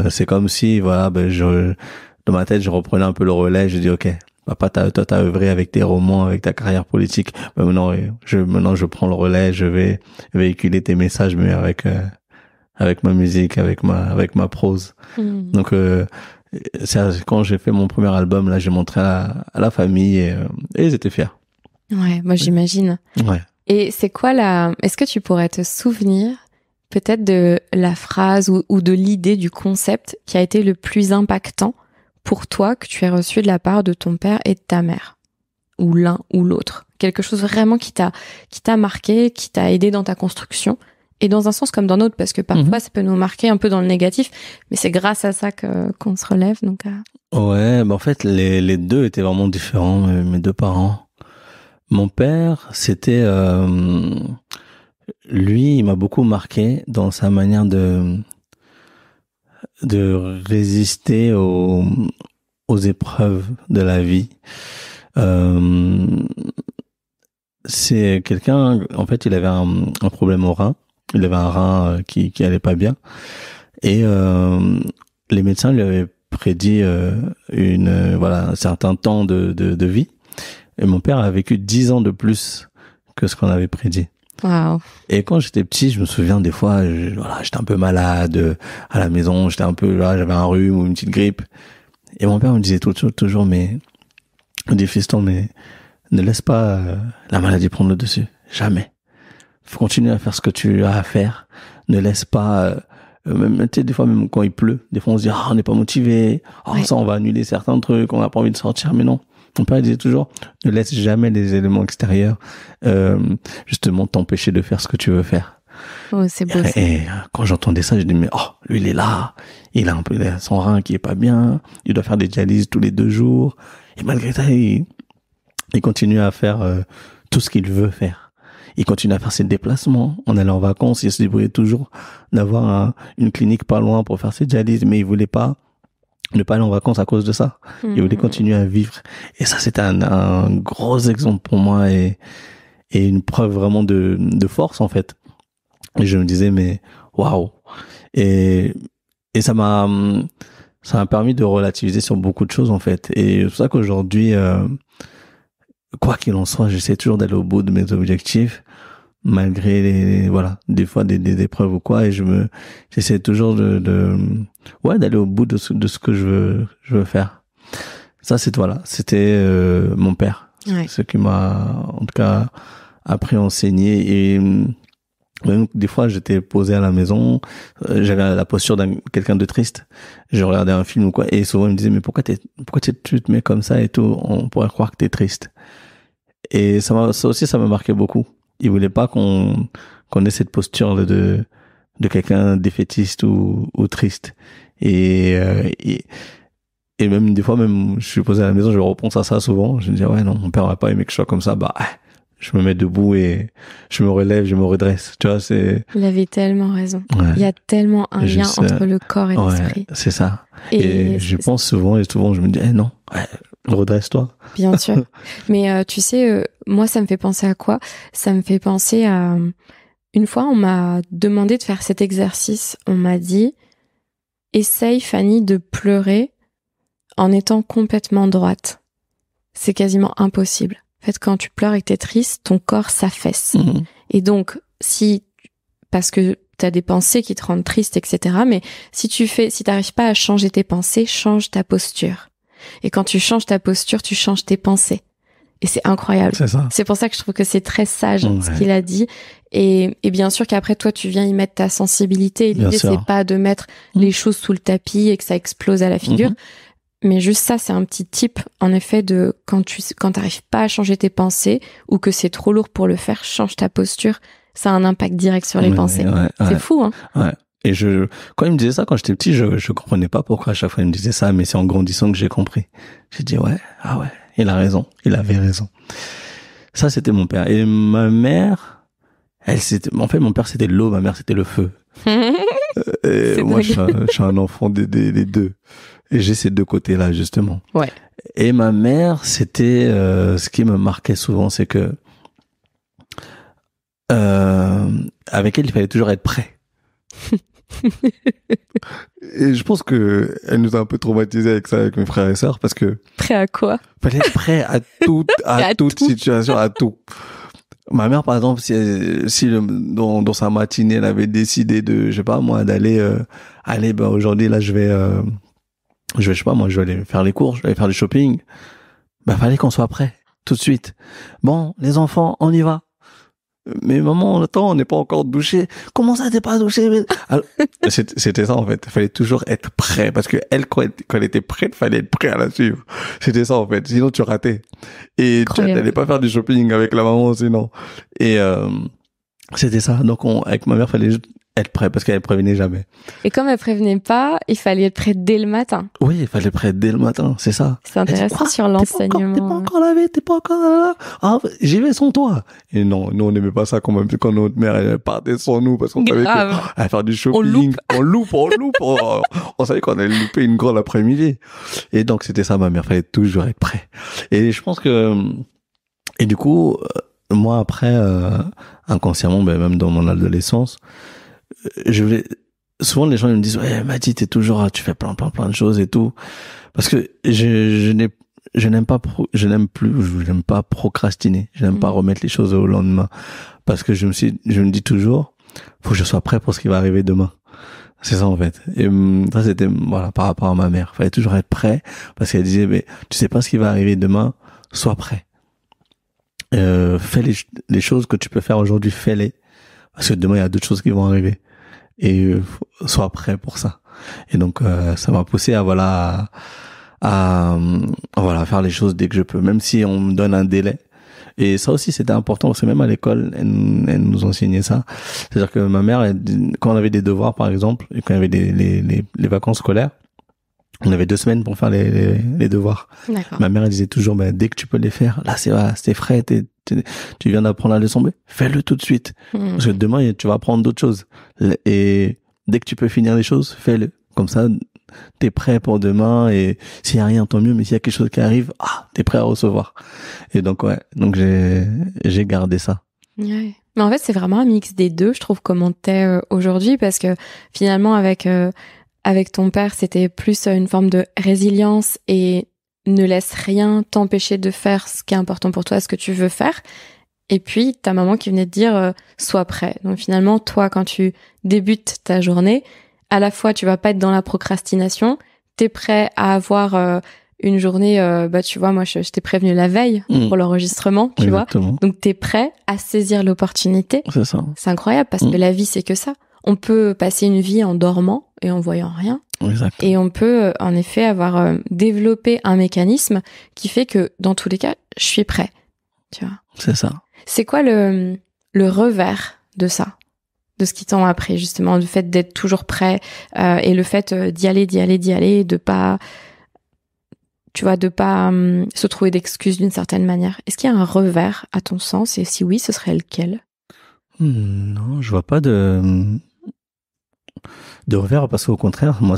c'est comme si voilà, dans ma tête je reprenais un peu le relais, je dis ok, papa toi t'as œuvré avec tes romans, avec ta carrière politique, mais maintenant je prends le relais, je vais véhiculer tes messages mais avec ma musique, avec ma prose. Donc quand j'ai fait mon premier album là, j'ai montré à la famille et ils étaient fiers. Ouais, moi j'imagine. Ouais. Et c'est quoi est-ce que tu pourrais te souvenir peut-être de la phrase ou de l'idée du concept qui a été le plus impactant pour toi que tu aies reçu de la part de ton père et de ta mère? Ou l'un ou l'autre. Quelque chose vraiment qui t'a marqué, qui t'a aidé dans ta construction. Et dans un sens comme dans l'autre, parce que parfois ça peut nous marquer un peu dans le négatif, mais c'est grâce à ça qu'on se relève. Donc, Ouais, en fait les deux étaient vraiment différents, mes deux parents. Mon père, c'était lui, il m'a beaucoup marqué dans sa manière de résister aux épreuves de la vie. C'est quelqu'un, en fait, il avait un problème au rein. Il avait un rein qui allait pas bien. Et les médecins lui avaient prédit un certain temps de vie. Et mon père a vécu 10 ans de plus que ce qu'on avait prédit. Wow. Et quand j'étais petit, je me souviens des fois, j'étais un peu malade à la maison, j'avais un rhume ou une petite grippe. Et mon père me disait toujours, mais, il dit, fiston, mais ne laisse pas la maladie prendre le dessus. Jamais. Faut continuer à faire ce que tu as à faire. Ne laisse pas, même, tu sais, des fois, même quand il pleut, des fois on se dit, on n'est pas motivé. Ça, on va annuler certains trucs, on n'a pas envie de sortir, mais non. Mon père disait toujours, ne laisse jamais les éléments extérieurs, justement, t'empêcher de faire ce que tu veux faire. Oh, c'est beau. Et quand j'entendais ça, je dis, mais lui, il est là. Il a son rein qui est pas bien. Il doit faire des dialyses tous les 2 jours. Et malgré ça, il continue à faire tout ce qu'il veut faire. Il continue à faire ses déplacements. On allait en vacances, il se débrouillait toujours d'avoir une clinique pas loin pour faire ses dialyses, mais il voulait pas ne pas aller en vacances à cause de ça. Il voulait continuer à vivre. Et ça, c'était un gros exemple pour moi et une preuve vraiment de force, en fait. Et je me disais, mais waouh. Et ça m'a permis de relativiser sur beaucoup de choses, en fait. Et c'est pour ça qu'aujourd'hui, quoi qu'il en soit, j'essaie toujours d'aller au bout de mes objectifs, malgré des fois des épreuves ou quoi, et j'essaie toujours d'aller au bout de ce que je veux faire. Ça, c'était mon père. Ouais. Ce qui m'a, en tout cas, appris à enseigner. Et même des fois, j'étais posé à la maison, j'avais la posture d'un quelqu'un de triste. Je regardais un film ou quoi, et souvent il me disait, mais pourquoi tu te mets comme ça et tout, on pourrait croire que t'es triste. Et ça aussi, ça m'a marqué beaucoup. Il voulait pas qu'on ait cette posture de quelqu'un défaitiste ou triste. Et même des fois, même je suis posé à la maison, je repense à ça souvent. Je me dis, ouais, non, mon père n'a pas aimé que je sois comme ça. Je me mets debout et je me relève, je me redresse. Tu vois, Il avait tellement raison. Ouais. Il y a tellement un lien entre le corps et l'esprit. C'est ça. Et je pense souvent, je me dis, non, redresse-toi. Bien sûr. Mais tu sais, moi, ça me fait penser à quoi? Ça me fait penser à... Une fois, on m'a demandé de faire cet exercice. On m'a dit, essaye, Fanny, de pleurer en étant complètement droite. C'est quasiment impossible. En fait, quand tu pleures et que t'es triste, ton corps s'affaisse. Et donc, parce que t'as des pensées qui te rendent triste, etc. Mais si t'arrives pas à changer tes pensées, change ta posture. Et quand tu changes ta posture, tu changes tes pensées. Et c'est incroyable. C'est ça. C'est pour ça que je trouve que c'est très sage ce qu'il a dit. Et bien sûr qu'après, toi, tu viens y mettre ta sensibilité. Et l'idée, c'est pas de mettre les choses sous le tapis et que ça explose à la figure. Mais juste ça, c'est un petit tip, en effet, de quand t'arrives pas à changer tes pensées ou que c'est trop lourd pour le faire, change ta posture. Ça a un impact direct sur les pensées. C'est fou, hein? Ouais. Et quand il me disait ça, quand j'étais petit, je comprenais pas pourquoi à chaque fois il me disait ça, mais c'est en grandissant que j'ai compris. J'ai dit il a raison. Il avait raison. Ça, c'était mon père. Et ma mère, mon père, c'était l'eau, ma mère, c'était le feu. Et moi, je suis un enfant des deux. Et j'ai ces deux côtés-là, justement. Ouais. Et ma mère, c'était, ce qui me marquait souvent, c'est que, avec elle, il fallait toujours être prêt. Et je pense que elle nous a un peu traumatisés avec ça, avec mes frères et sœurs, parce que. Prêt à quoi? Fallait être prêt à tout, à toute situation, à tout. Ma mère, par exemple, si dans sa matinée, elle avait décidé de, je sais pas moi, d'aller, aujourd'hui, là, je vais, je sais pas moi, je vais aller faire les courses, je vais aller faire du shopping. Fallait qu'on soit prêt, tout de suite. Bon, les enfants, on y va. Mais maman, attends, on n'est pas encore douché. Comment ça, t'es pas douché? Alors, c'était ça, en fait. Il fallait toujours être prêt. Parce que elle, quand elle était prête, fallait être prêt à la suivre. C'était ça, en fait. Sinon, tu ratais. Et tu n'allais pas faire du shopping avec la maman, sinon. Et, c'était ça. Donc, avec ma mère, fallait juste être prêt parce qu'elle prévenait jamais. Et comme elle prévenait pas, il fallait être prêt dès le matin. Oui, il fallait être prêt dès le matin, c'est ça. C'est intéressant sur l'enseignement. T'es pas encore lavé, t'es pas encore là. Ah, j'y vais sans toi. Et non, nous on n'aimait pas ça quand même, quand notre mère elle partait sans nous parce qu'on savait qu'elle allait faire du shopping. On loupe. On savait qu'on allait louper une grande après-midi. Et donc c'était ça, ma mère, fallait toujours être prêt. Et je pense que, et du coup, moi après, inconsciemment, même dans mon adolescence, souvent les gens ils me disent ouais Mati t'es toujours tu fais plein de choses et tout parce que je n'aime pas procrastiner, je n'aime pas remettre les choses au lendemain parce que je me dis toujours faut que je sois prêt pour ce qui va arriver demain. C'est ça en fait. Et ça c'était par rapport à ma mère, fallait toujours être prêt parce qu'elle disait mais tu sais pas ce qui va arriver demain, sois prêt. Fais les choses que tu peux faire aujourd'hui, fais-les parce que demain il y a d'autres choses qui vont arriver. Et sois prêt pour ça. Et donc ça m'a poussé à faire les choses dès que je peux, même si on me donne un délai. Et ça aussi c'était important parce que même à l'école elle nous enseignait ça. C'est-à-dire que ma mère quand on avait des devoirs par exemple et quand il y avait les vacances scolaires, on avait 2 semaines pour faire les devoirs. D'accord. Ma mère elle disait toujours dès que tu peux les faire, là c'est frais, tu viens d'apprendre la leçon B, fais-le tout de suite. Parce que demain tu vas apprendre d'autres choses. Et dès que tu peux finir les choses, fais-le. Comme ça t'es prêt pour demain et s'il y a rien tant mieux, mais s'il y a quelque chose qui arrive, t'es prêt à recevoir. Et donc j'ai gardé ça. Ouais. Mais en fait c'est vraiment un mix des deux, je trouve, comment t'es aujourd'hui, parce que finalement avec ton père, c'était plus une forme de résilience et ne laisse rien t'empêcher de faire ce qui est important pour toi, ce que tu veux faire. Et puis, ta maman qui venait te dire sois prêt. Donc finalement, toi, quand tu débutes ta journée, à la fois, tu vas pas être dans la procrastination, t'es prêt à avoir une journée, tu vois, moi, je t'ai prévenu la veille pour l'enregistrement, tu Exactement. vois. Donc, t'es prêt à saisir l'opportunité. C'est ça. C'est incroyable parce que la vie, c'est que ça. On peut passer une vie en dormant et en voyant rien. Exact. Et on peut, en effet, avoir développé un mécanisme qui fait que, dans tous les cas, je suis prêt. Tu vois. C'est ça. C'est quoi le revers de ça? De ce qui t'ont appris, justement, le fait d'être toujours prêt et le fait d'y aller, de pas, tu vois, de pas se trouver d'excuses d'une certaine manière. Est-ce qu'il y a un revers à ton sens? Et si oui, ce serait lequel? Non, je vois pas de revers parce qu'au contraire, moi,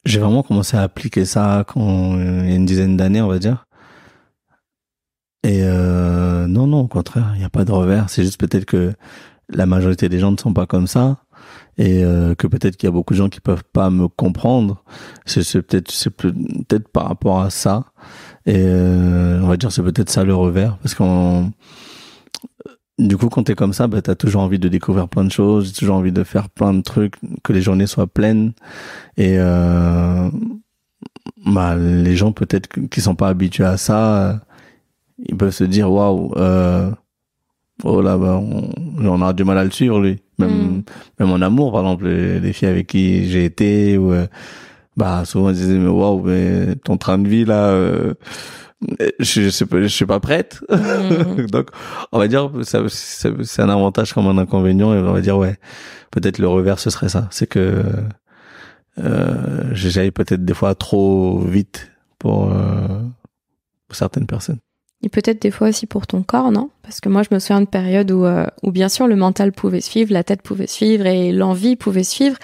j'ai vraiment commencé à appliquer ça il y a une dizaine d'années, on va dire. Et non, au contraire, il n'y a pas de revers. C'est juste peut-être que la majorité des gens ne sont pas comme ça et que peut-être qu'il y a beaucoup de gens qui peuvent pas me comprendre. C'est peut-être par rapport à ça. Et on va dire c'est peut-être ça le revers parce du coup, quand t'es comme ça, t'as toujours envie de découvrir plein de choses, t'as toujours envie de faire plein de trucs, que les journées soient pleines. Et les gens peut-être qui sont pas habitués à ça, ils peuvent se dire waouh, on a du mal à le suivre lui. Même en amour, par exemple, les filles avec qui j'ai été, ou Bah, souvent, ils disaient, mais waouh, mais ton train de vie, là, je suis pas prête. Donc, on va dire, c'est un avantage comme un inconvénient, et on va dire, ouais, peut-être le revers, ce serait ça. C'est que, j'aille peut-être des fois trop vite pour certaines personnes. Et peut-être des fois aussi pour ton corps, non? Parce que moi, je me souviens de périodes où bien sûr le mental pouvait suivre, la tête pouvait suivre et l'envie pouvait suivre.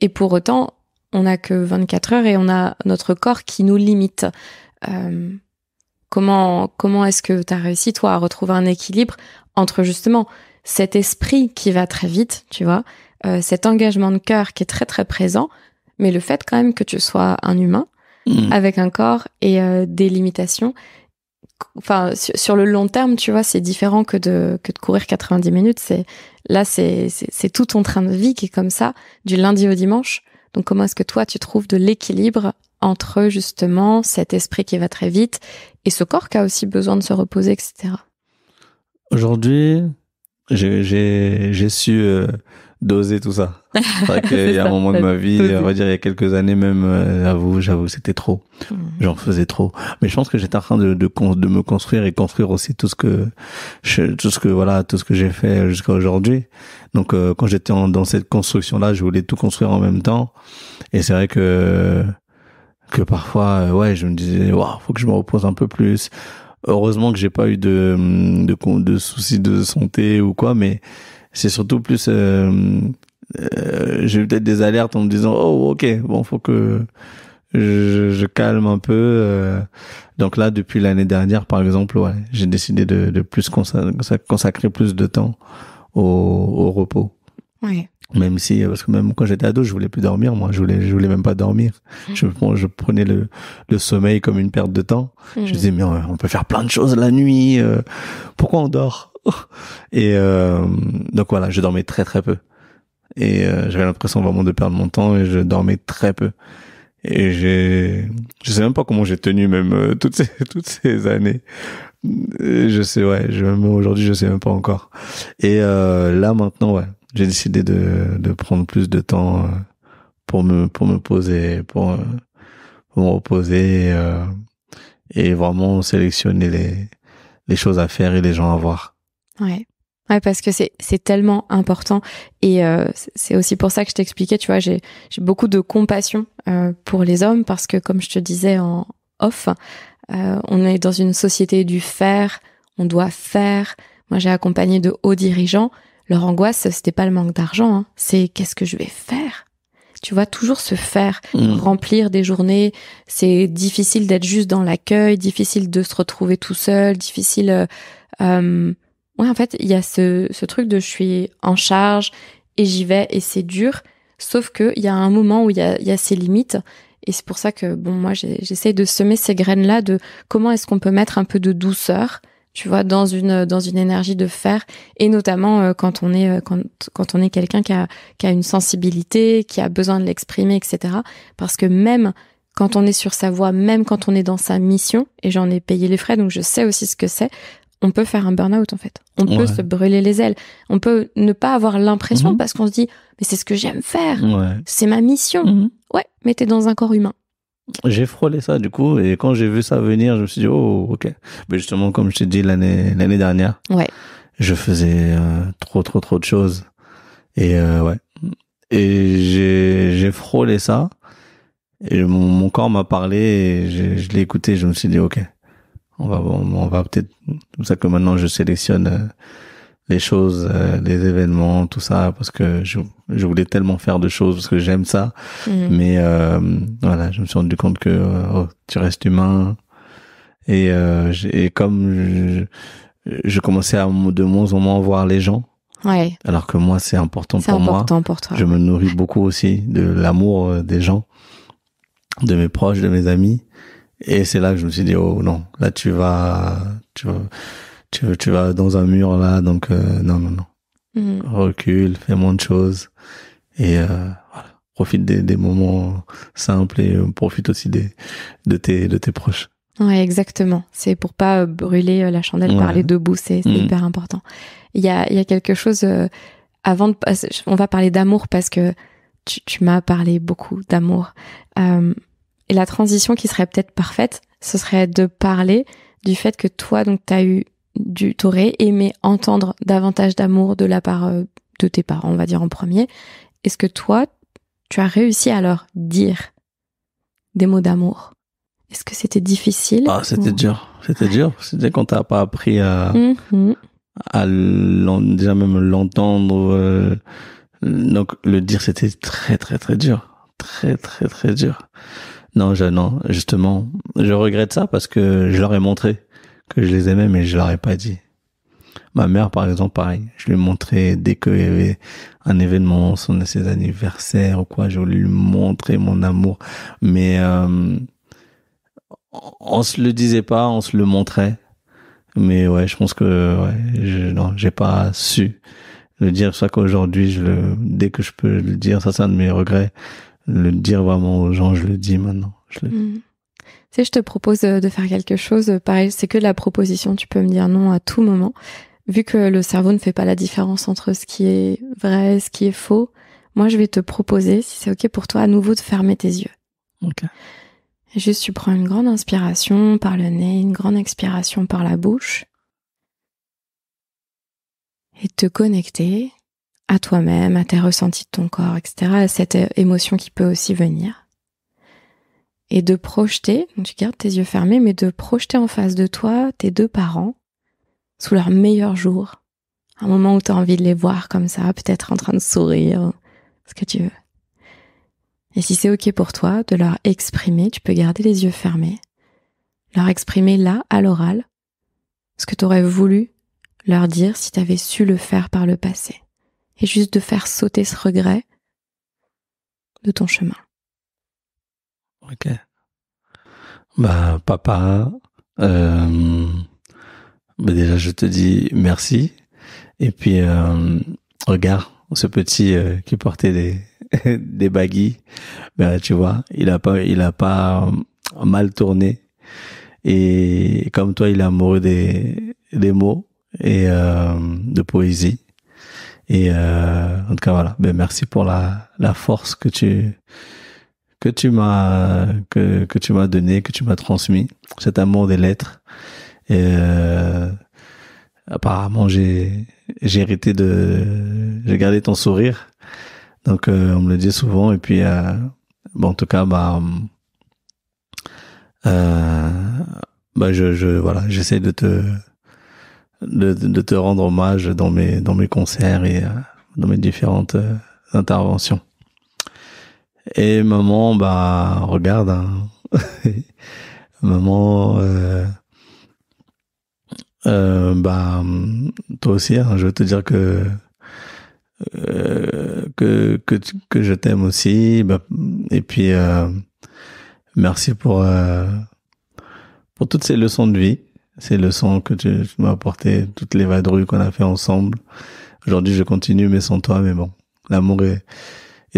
Et pour autant, on n'a que 24 heures et on a notre corps qui nous limite. Comment est-ce que tu as réussi, toi, à retrouver un équilibre entre justement cet esprit qui va très vite, tu vois, cet engagement de cœur qui est très très présent, mais le fait quand même que tu sois un humain avec un corps et des limitations. Enfin, sur le long terme, tu vois, c'est différent que de courir 90 minutes. C'est tout ton train de vie qui est comme ça, du lundi au dimanche. Donc, comment est-ce que toi, tu trouves de l'équilibre entre, justement, cet esprit qui va très vite et ce corps qui a aussi besoin de se reposer, etc. Aujourd'hui, j'ai su doser tout ça. C'est vrai qu'il y a un moment de ma vie, on va dire il y a quelques années même, j'avoue, c'était trop. J'en faisais trop. Mais je pense que j'étais en train de me construire et construire aussi tout ce que j'ai fait jusqu'à aujourd'hui. Donc quand j'étais dans cette construction-là, je voulais tout construire en même temps. Et c'est vrai que parfois, ouais, je me disais, waouh, faut que je me repose un peu plus. Heureusement que j'ai pas eu de soucis de santé ou quoi, mais c'est surtout plus j'ai eu peut-être des alertes en me disant oh ok, bon, faut que je calme un peu. Donc là, depuis l'année dernière, par exemple, ouais, j'ai décidé de plus consacrer plus de temps au repos. Oui. Même si, parce que même quand j'étais ado, je voulais plus dormir, moi. Je voulais même pas dormir. Je prenais le sommeil comme une perte de temps. Je disais, mais on peut faire plein de choses la nuit. Pourquoi on dort? Et donc voilà, je dormais très très peu. Et j'avais l'impression vraiment de perdre mon temps et je dormais très peu. Et je sais même pas comment j'ai tenu même toutes ces années. Même aujourd'hui, je sais même pas encore. Et là maintenant, ouais. J'ai décidé de prendre plus de temps pour me poser, pour me reposer et vraiment sélectionner les choses à faire et les gens à voir. Ouais. Ouais, parce que c'est tellement important et c'est aussi pour ça que je t'expliquais, tu vois, j'ai beaucoup de compassion pour les hommes parce que comme je te disais en off, on est dans une société du faire, on doit faire. Moi, j'ai accompagné de hauts dirigeants. Leur angoisse, c'était pas le manque d'argent, hein. C'est qu'est-ce que je vais faire? Tu vois, toujours se faire, remplir des journées. C'est difficile d'être juste dans l'accueil, difficile de se retrouver tout seul, difficile. Ouais, en fait, il y a ce truc de je suis en charge et j'y vais et c'est dur. Sauf que il y a un moment où il y a ces limites. Et c'est pour ça que bon, moi, j'essaye de semer ces graines-là de comment est-ce qu'on peut mettre un peu de douceur, tu vois, dans une énergie de faire, et notamment quand on est quelqu'un qui a une sensibilité, qui a besoin de l'exprimer, etc. Parce que même quand on est sur sa voie, même quand on est dans sa mission, et j'en ai payé les frais, donc je sais aussi ce que c'est, on peut faire un burn-out en fait. On peut se brûler les ailes. On peut ne pas avoir l'impression parce qu'on se dit mais c'est ce que j'aime faire, c'est ma mission. Ouais, mais t'es dans un corps humain. J'ai frôlé ça du coup et quand j'ai vu ça venir, je me suis dit oh ok. Mais justement comme je t'ai dit l'année dernière, je faisais trop de choses et ouais. Et j'ai frôlé ça et mon corps m'a parlé et je l'ai écouté. Je me suis dit ok, on va peut-être, c'est pour ça que maintenant je sélectionne les choses, les événements, tout ça, parce que je voulais tellement faire de choses, parce que j'aime ça. Mais voilà, je me suis rendu compte que tu restes humain. Et comme je commençais à de moins en moins voir les gens, alors que moi, c'est important pour moi. Pour toi. Je me nourris beaucoup aussi de l'amour des gens, de mes proches, de mes amis. Et c'est là que je me suis dit, oh non, là tu vas dans un mur là, donc non. Recule, fais moins de choses et voilà, profite des moments simples et profite aussi de tes proches. Ouais, exactement. C'est pour pas brûler la chandelle par les deux bouts, c'est hyper important. Il y a quelque chose avant de passer, on va parler d'amour parce que tu m'as parlé beaucoup d'amour. Et la transition qui serait peut-être parfaite, ce serait de parler du fait que toi, donc, t'aurais aimé entendre davantage d'amour de la part de tes parents, on va dire en premier. Est-ce que toi, tu as réussi à leur dire des mots d'amour? Est-ce que c'était difficile? C'était dur. C'était dur. C'était quand t'as pas appris à déjà même l'entendre. Donc, le dire, c'était très, très, très dur. Très, très, très dur. Non, justement, je regrette ça parce que je leur ai montré que je les aimais, mais je leur ai pas dit. Ma mère, par exemple, pareil. Je lui ai montré dès qu'il y avait un événement, ses anniversaires ou quoi, je voulais lui montrer mon amour. Mais on se le disait pas, on se le montrait. Mais ouais, je pense que j'ai pas su le dire. C'est ça qu'aujourd'hui, dès que je peux le dire, ça c'est un de mes regrets. Le dire vraiment aux gens, je le dis maintenant. Tu sais, je te propose de faire quelque chose. Pareil, c'est que de la proposition. Tu peux me dire non à tout moment. Vu que le cerveau ne fait pas la différence entre ce qui est vrai et ce qui est faux, moi, je vais te proposer, si c'est OK pour toi, à nouveau de fermer tes yeux. Ok. Et juste, tu prends une grande inspiration par le nez, une grande expiration par la bouche. Et te connecter à toi-même, à tes ressentis de ton corps, etc., à cette émotion qui peut aussi venir. Et de projeter, donc tu gardes tes yeux fermés, mais de projeter en face de toi tes deux parents sous leur meilleur jour. Un moment où tu as envie de les voir comme ça, peut-être en train de sourire, ce que tu veux. Et si c'est OK pour toi, de leur exprimer, tu peux garder les yeux fermés, leur exprimer là, à l'oral, ce que tu aurais voulu leur dire si tu avais su le faire par le passé. Et juste de faire sauter ce regret de ton chemin. Ok. Papa, déjà je te dis merci. Et puis regarde ce petit qui portait des baguilles. Tu vois, il a pas mal tourné. Et comme toi, il est amoureux des mots et de poésie. Et en tout cas voilà. Merci pour la force que tu m'as donné, que tu m'as transmis, cet amour des lettres. Et apparemment j'ai gardé ton sourire. Donc on me le dit souvent. Et puis en tout cas j'essaie de te rendre hommage dans mes concerts et dans mes différentes interventions. Et maman, regarde, hein. Maman, toi aussi, hein, je veux te dire que je t'aime aussi. Et puis, merci pour toutes ces leçons de vie, ces leçons que tu m'as apportées, toutes les vadrouilles qu'on a fait ensemble. Aujourd'hui, je continue, mais sans toi, mais bon, l'amour est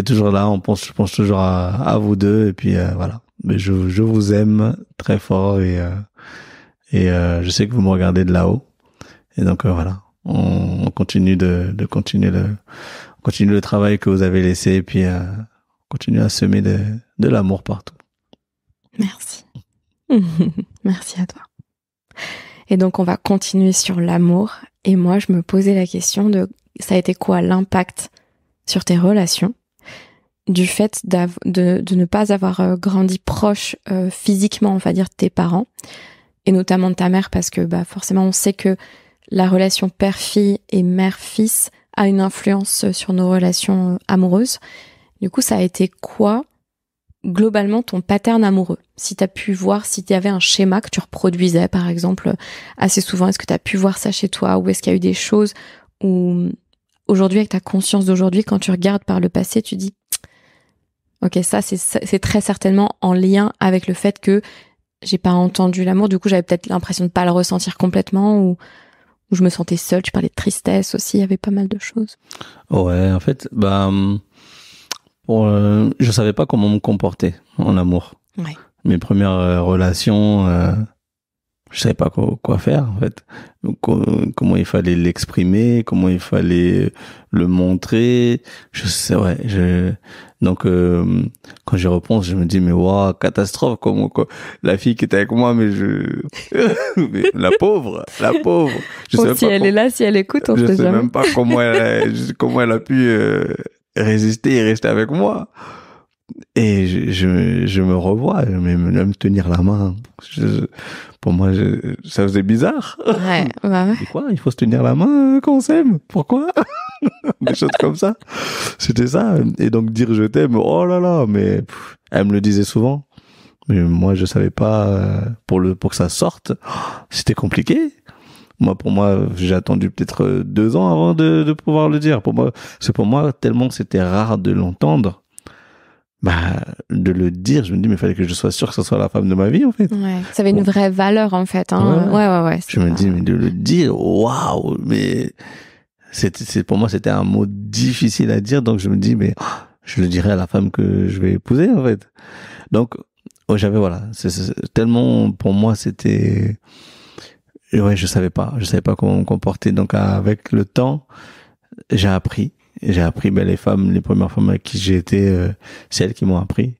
toujours là. Je pense toujours à vous deux. Et puis, voilà. Mais je vous aime très fort et je sais que vous me regardez de là-haut. Et donc, voilà. On continue continuer le travail que vous avez laissé et puis, continue à semer de l'amour partout. Merci. Merci à toi. Et donc, on va continuer sur l'amour. Et moi, je me posais la question de, ça a été quoi l'impact sur tes relations du fait de ne pas avoir grandi proche physiquement, on va dire, de tes parents, et notamment de ta mère, parce que forcément, on sait que la relation père-fille et mère-fils a une influence sur nos relations amoureuses. Du coup, ça a été quoi globalement ton pattern amoureux? Si tu as pu voir, s'il y avait un schéma que tu reproduisais par exemple assez souvent, est-ce que tu as pu voir ça chez toi, ou est-ce qu'il y a eu des choses où aujourd'hui, avec ta conscience d'aujourd'hui, quand tu regardes par le passé, tu dis ok, ça c'est très certainement en lien avec le fait que j'ai pas entendu l'amour, du coup j'avais peut-être l'impression de pas le ressentir complètement, ou je me sentais seule. Tu parlais de tristesse aussi, il y avait pas mal de choses. Ouais, en fait, je savais pas comment me comporter en amour. Ouais. Mes premières relations, je savais pas quoi faire en fait. Donc, comment il fallait l'exprimer, comment il fallait le montrer. Je sais, donc quand j'y repense, je me dis mais waouh, catastrophe, comment quoi. La fille qui était avec moi, mais mais la pauvre. Je bon, sais si elle est là, si elle écoute, on je sait sais jamais. même pas comment elle a pu résister et rester avec moi. Et je me revois, même tenir la main. Pour moi, ça faisait bizarre. Ouais, bah ouais. Et quoi, il faut se tenir la main quand on s'aime? Pourquoi? Des choses comme ça. C'était ça. Et donc dire je t'aime, oh là là, mais elle me le disait souvent. Mais moi, je savais pas, pour que ça sorte, c'était compliqué. Pour moi, j'ai attendu peut-être 2 ans avant de pouvoir le dire. Pour moi, tellement c'était rare de l'entendre. De le dire, je me dis, mais il fallait que je sois sûr que ce soit la femme de ma vie, en fait. Ouais. Ça avait une vraie valeur, en fait, hein. Ouais. Je me dis, mais de le dire, waouh, mais pour moi, c'était un mot difficile à dire, donc je me dis, mais je le dirai à la femme que je vais épouser, en fait. Donc, tellement, pour moi, c'était, je savais pas comment me comporter. Donc, avec le temps, j'ai appris, les premières femmes avec qui j'ai été, c'est elles qui m'ont appris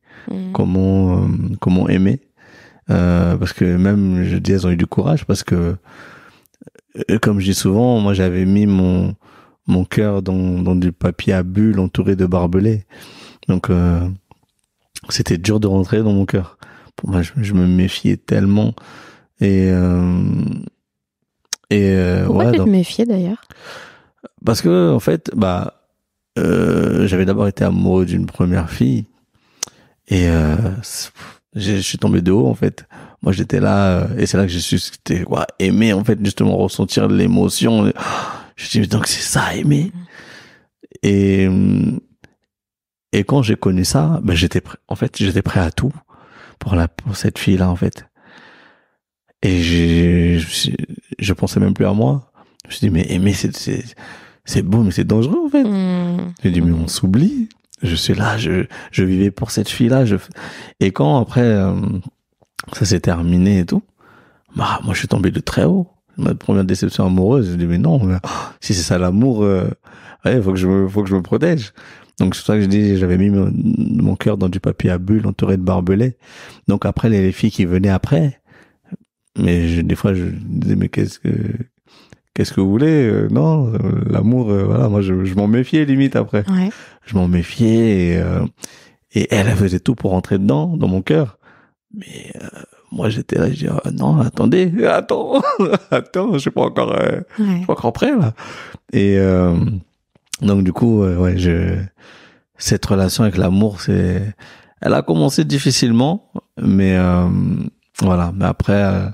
comment aimer. Parce que même, je dis, elles ont eu du courage parce que, comme je dis souvent, moi, j'avais mis mon cœur dans du papier à bulles entouré de barbelés. Donc, c'était dur de rentrer dans mon cœur. Pour moi, je me méfiais tellement. Pourquoi tu te méfiais d'ailleurs? Parce que, en fait, j'avais d'abord été amoureux d'une première fille. Et je suis tombé de haut, en fait. Moi, j'étais là, et c'est là que j'ai su c'était aimer, en fait, justement, ressentir l'émotion. Je me dis, mais donc c'est ça, aimer. Et quand j'ai connu ça, j'étais prêt. En fait, j'étais prêt à tout pour cette fille-là, en fait. Et je pensais même plus à moi. Je me suis dit, mais aimer, c'est beau, mais c'est dangereux, en fait. J'ai dit, mais on s'oublie. Je suis là, je vivais pour cette fille-là. Et quand après, ça s'est terminé et tout, moi, je suis tombé de très haut. Ma première déception amoureuse, j'ai dit, mais non, si c'est ça l'amour, faut que je me protège. Donc, c'est pour ça que je dis, j'avais mis mon cœur dans du papier à bulles entouré de barbelés. Donc, après, les filles qui venaient après, mais des fois, je disais, mais qu'est-ce que vous voulez? Non, l'amour, voilà, moi, je m'en méfiais limite après. Ouais. Je m'en méfiais et elle faisait tout pour rentrer dedans, dans mon cœur. Mais moi, j'étais là, je dis, non, attends, je suis pas encore prêt, là. Et donc, du coup, cette relation avec l'amour, elle a commencé difficilement, mais voilà. Mais après,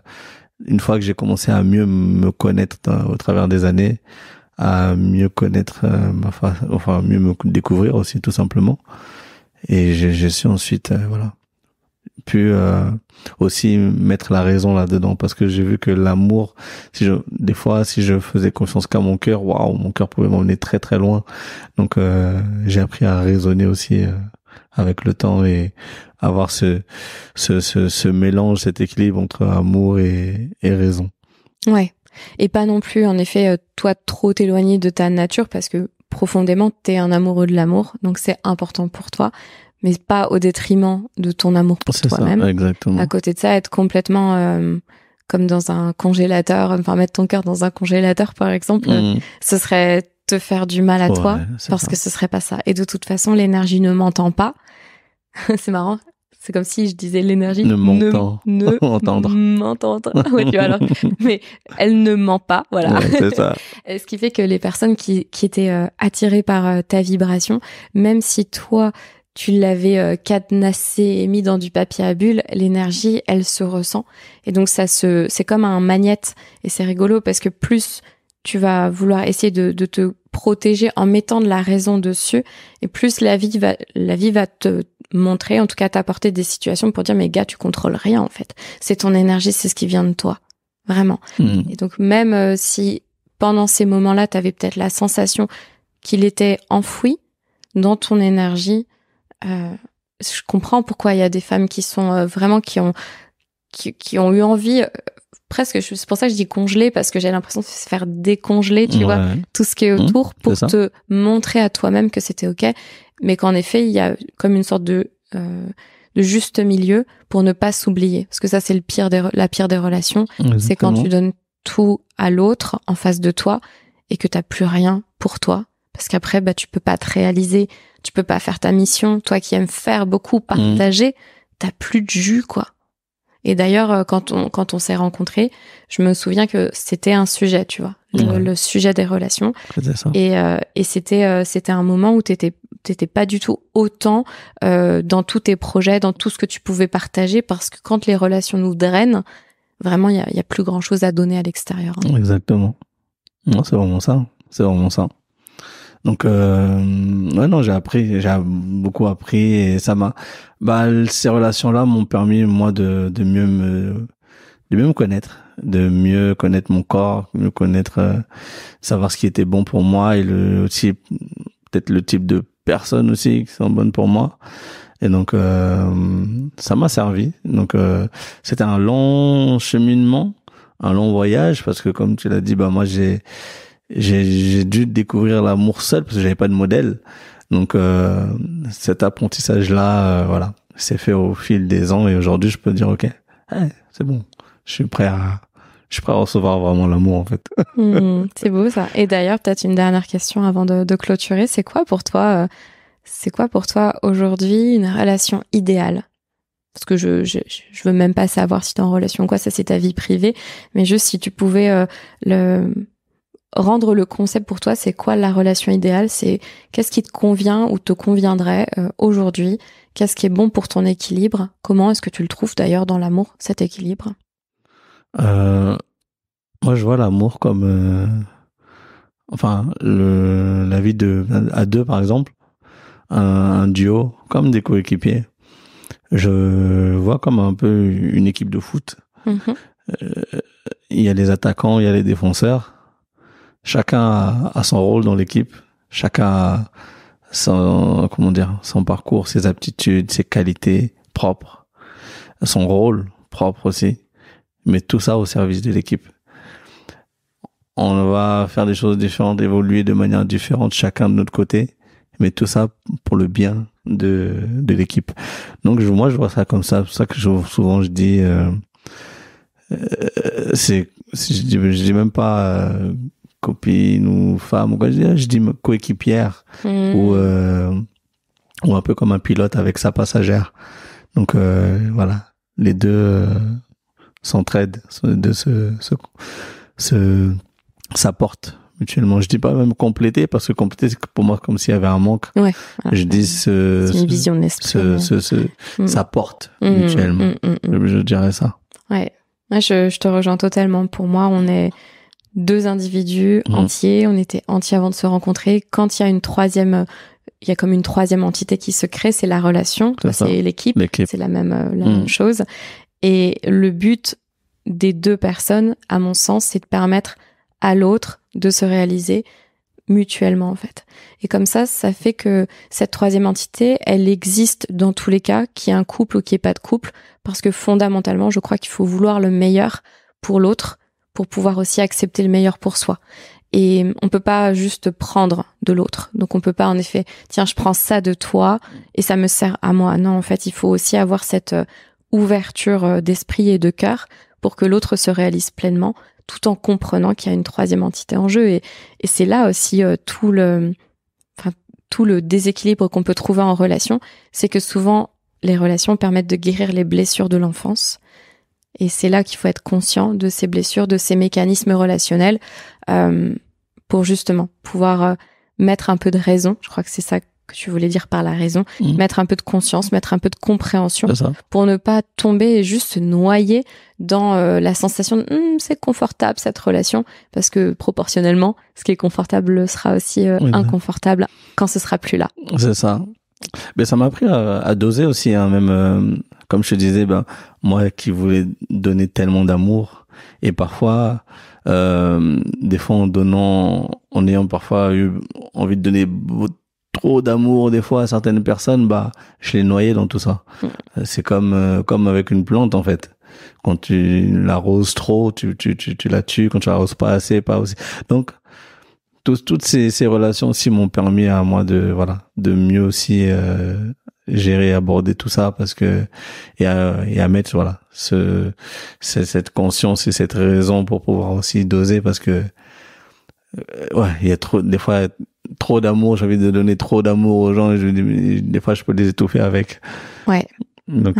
une fois que j'ai commencé à mieux me connaître au travers des années, à mieux connaître mieux me découvrir aussi, tout simplement. Et j'ai su ensuite, pu aussi mettre la raison là-dedans, parce que j'ai vu que l'amour, des fois, si je faisais confiance qu'à mon cœur, mon cœur pouvait m'emmener très très loin. Donc j'ai appris à raisonner aussi avec le temps et avoir ce mélange, cet équilibre entre amour et raison. Ouais. Et pas non plus, en effet, toi, trop t'éloigner de ta nature, parce que profondément, t'es un amoureux de l'amour, donc c'est important pour toi, mais pas au détriment de ton amour pour toi-même. Ça, exactement. À côté de ça, être complètement comme dans un congélateur, enfin mettre ton cœur dans un congélateur, par exemple, ce serait te faire du mal à toi, parce que ce serait pas ça. Et de toute façon, l'énergie ne m'entend pas. C'est marrant. C'est comme si je disais l'énergie ne m'entendre. Ouais, tu vois, alors, mais elle ne ment pas, voilà. Ouais, c'est ça. Ce qui fait que les personnes qui étaient attirées par ta vibration, même si toi tu l'avais cadenassé et mis dans du papier à bulles, l'énergie, elle se ressent. Et donc c'est comme un magnète. Et c'est rigolo parce que plus tu vas vouloir essayer de te protéger en mettant de la raison dessus, et plus la vie va te montrer, en tout cas t'apporter des situations pour dire, mais gars, tu contrôles rien en fait. C'est ton énergie, c'est ce qui vient de toi. Vraiment. Et donc même si pendant ces moments-là, t'avais peut-être la sensation qu'il était enfoui dans ton énergie, je comprends pourquoi il y a des femmes qui sont vraiment qui ont eu envie presque, c'est pour ça que je dis congeler, parce que j'ai l'impression de se faire décongeler, tu vois, tout ce qui est autour pour te montrer à toi-même que c'était ok, mais qu'en effet, il y a comme une sorte de juste milieu pour ne pas s'oublier, parce que ça, c'est la pire des relations. Exactement. C'est quand tu donnes tout à l'autre en face de toi et que t'as plus rien pour toi, parce qu'après, tu peux pas te réaliser, tu peux pas faire ta mission. Toi qui aimes faire beaucoup, partager, t'as plus de jus, quoi. Et d'ailleurs, quand on s'est rencontrés, je me souviens que c'était un sujet, tu vois, le sujet des relations. C'est ça. Et c'était un moment où t'étais pas du tout autant dans tous tes projets, dans tout ce que tu pouvais partager, parce que quand les relations nous drainent, vraiment, il y a plus grand chose à donner à l'extérieur. Hein. Exactement. Non, c'est vraiment ça. C'est vraiment ça. Donc, j'ai beaucoup appris, et ça m'a, ces relations-là m'ont permis, moi, de mieux me connaître, de mieux connaître mon corps, mieux connaître, savoir ce qui était bon pour moi, et aussi, peut-être le type de personnes aussi qui sont bonnes pour moi. Et donc, ça m'a servi. Donc, c'était un long cheminement, un long voyage, parce que comme tu l'as dit, moi, j'ai dû découvrir l'amour seul parce que j'avais pas de modèle. Donc cet apprentissage-là, voilà, s'est fait au fil des ans, et aujourd'hui je peux dire ok, c'est bon, je suis prêt à recevoir vraiment l'amour en fait. C'est beau ça. Et d'ailleurs, peut-être une dernière question avant de clôturer. C'est quoi pour toi aujourd'hui une relation idéale? Parce que je veux même pas savoir si t'es en relation ou quoi, ça c'est ta vie privée, mais juste si tu pouvais rendre le concept pour toi, c'est quoi la relation idéale? C'est qu'est-ce qui te convient ou te conviendrait aujourd'hui? Qu'est-ce qui est bon pour ton équilibre? Comment est-ce que tu le trouves d'ailleurs dans l'amour, cet équilibre? Moi, je vois l'amour comme, la vie à deux, par exemple, un duo, comme des coéquipiers. Je vois comme un peu une équipe de foot. Il y a les attaquants, il y a les défenseurs. Chacun a son rôle dans l'équipe. Chacun a son parcours, ses aptitudes, ses qualités propres, son rôle propre aussi. Mais tout ça au service de l'équipe. On va faire des choses différentes, évoluer de manière différente, chacun de notre côté. Mais tout ça pour le bien de l'équipe. Donc, moi, je vois ça comme ça. C'est pour ça que souvent, je dis, je dis même pas, copine ou femme ou quoi, je dis coéquipière ou un peu comme un pilote avec sa passagère. Donc voilà, les deux s'entraident, les deux s'apportent mutuellement. Je dis pas même compléter, parce que compléter, c'est pour moi comme s'il y avait un manque. Ouais, je dis c'est une vision de l'esprit. S'apportent mutuellement. Je dirais ça. Ouais. Je te rejoins totalement. Pour moi, on est deux individus entiers. On était entiers avant de se rencontrer. Quand il y a il y a comme une troisième entité qui se crée, c'est la relation. C'est l'équipe. C'est la même chose. Et le but des deux personnes, à mon sens, c'est de permettre à l'autre de se réaliser mutuellement, en fait. Et comme ça fait que cette troisième entité, elle existe dans tous les cas, qu'il y ait un couple ou qu'il n'y ait pas de couple, parce que fondamentalement, je crois qu'il faut vouloir le meilleur pour l'autre, pour pouvoir aussi accepter le meilleur pour soi. Et on peut pas juste prendre de l'autre. Donc on peut pas, en effet, tiens, je prends ça de toi et ça me sert à moi. Non, en fait, il faut aussi avoir cette ouverture d'esprit et de cœur pour que l'autre se réalise pleinement, tout en comprenant qu'il y a une troisième entité en jeu. Et c'est là aussi tout le déséquilibre qu'on peut trouver en relation, c'est que souvent les relations permettent de guérir les blessures de l'enfance. Et c'est là qu'il faut être conscient de ces blessures, de ces mécanismes relationnels, pour justement pouvoir mettre un peu de raison. Je crois que c'est ça que tu voulais dire par la raison. Mettre un peu de conscience, mettre un peu de compréhension, pour ne pas tomber et juste se noyer dans la sensation de c'est confortable cette relation, parce que proportionnellement, ce qui est confortable sera aussi inconfortable quand ce sera plus là. C'est ça. Mais ça m'a appris à doser aussi, hein, même comme je te disais, moi qui voulais donner tellement d'amour, et parfois des fois en ayant parfois eu envie de donner trop d'amour des fois à certaines personnes, je les noyais dans tout ça. C'est comme avec une plante, en fait. quand tu l'arroses trop, tu la tues. Quand tu l'arroses pas assez, pas aussi. Donc, toutes ces relations aussi m'ont permis à moi de mieux aussi gérer, aborder tout ça, parce que et à mettre cette conscience et cette raison pour pouvoir aussi doser, parce que il y a des fois trop d'amour, j'ai envie de donner trop d'amour aux gens, et des fois je peux les étouffer avec. Ouais. Donc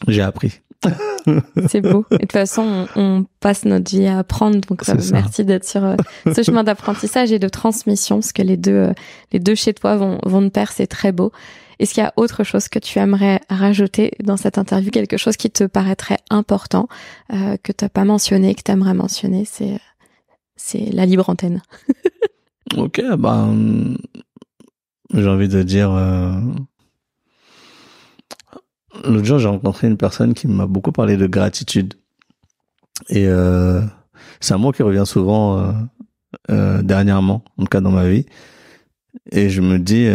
j'ai appris. C'est beau. Et de toute façon, on passe notre vie à apprendre. Donc, merci d'être sur ce chemin d'apprentissage et de transmission, parce que les deux chez toi vont de pair. C'est très beau. Est-ce qu'il y a autre chose que tu aimerais rajouter dans cette interview, quelque chose qui te paraîtrait important, que t'as pas mentionné, que t'aimerais mentionner? C'est la libre antenne. Ok, j'ai envie de dire. L'autre jour, j'ai rencontré une personne qui m'a beaucoup parlé de gratitude. Et c'est un mot qui revient souvent dernièrement, en tout cas dans ma vie. Et je me dis,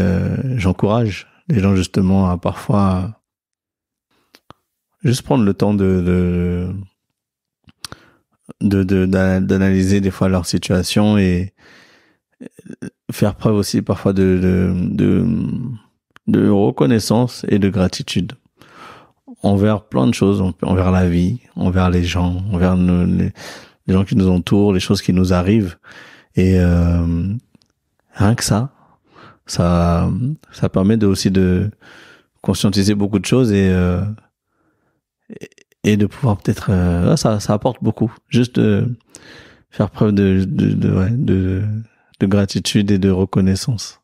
j'encourage les gens justement à parfois juste prendre le temps d'analyser des fois leur situation et faire preuve aussi parfois de reconnaissance et de gratitude envers plein de choses, envers la vie, envers les gens, envers les gens qui nous entourent, les choses qui nous arrivent. Et rien que ça permet aussi de conscientiser beaucoup de choses et de pouvoir peut-être ça apporte beaucoup, juste de faire preuve de gratitude et de reconnaissance.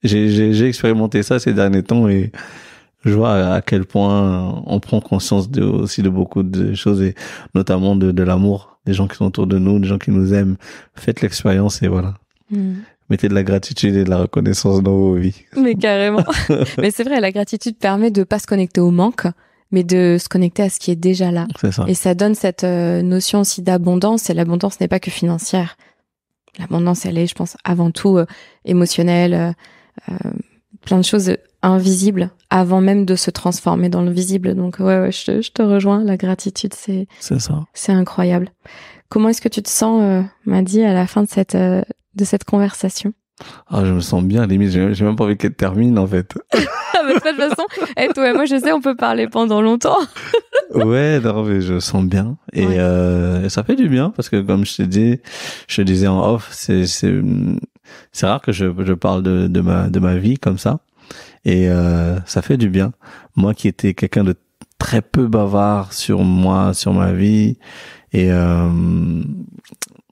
J'ai expérimenté ça ces derniers temps et je vois à quel point on prend conscience aussi de beaucoup de choses, et notamment de l'amour des gens qui sont autour de nous, des gens qui nous aiment. Faites l'expérience et voilà. Mettez de la gratitude et de la reconnaissance dans vos vies. Mais carrément. Mais c'est vrai, la gratitude permet de pas se connecter au manque, mais de se connecter à ce qui est déjà là. C'est ça. Et ça donne cette notion aussi d'abondance, et l'abondance n'est pas que financière. L'abondance, elle est, je pense, avant tout émotionnelle, plein de choses invisibles avant même de se transformer dans le visible. Donc ouais, je te rejoins. La gratitude, c'est ça. C'est incroyable. Comment est-ce que tu te sens, Mady, à la fin de cette conversation? Je me sens bien, limite, j'ai même pas envie qu'elle termine, en fait. Mais de toute façon, toi et moi, je sais, on peut parler pendant longtemps. Ouais, non, mais je sens bien. Et ça fait du bien, parce que comme je te disais en off, c'est rare que je parle de ma vie comme ça. Et ça fait du bien. Moi qui étais quelqu'un de très peu bavard sur moi, sur ma vie, et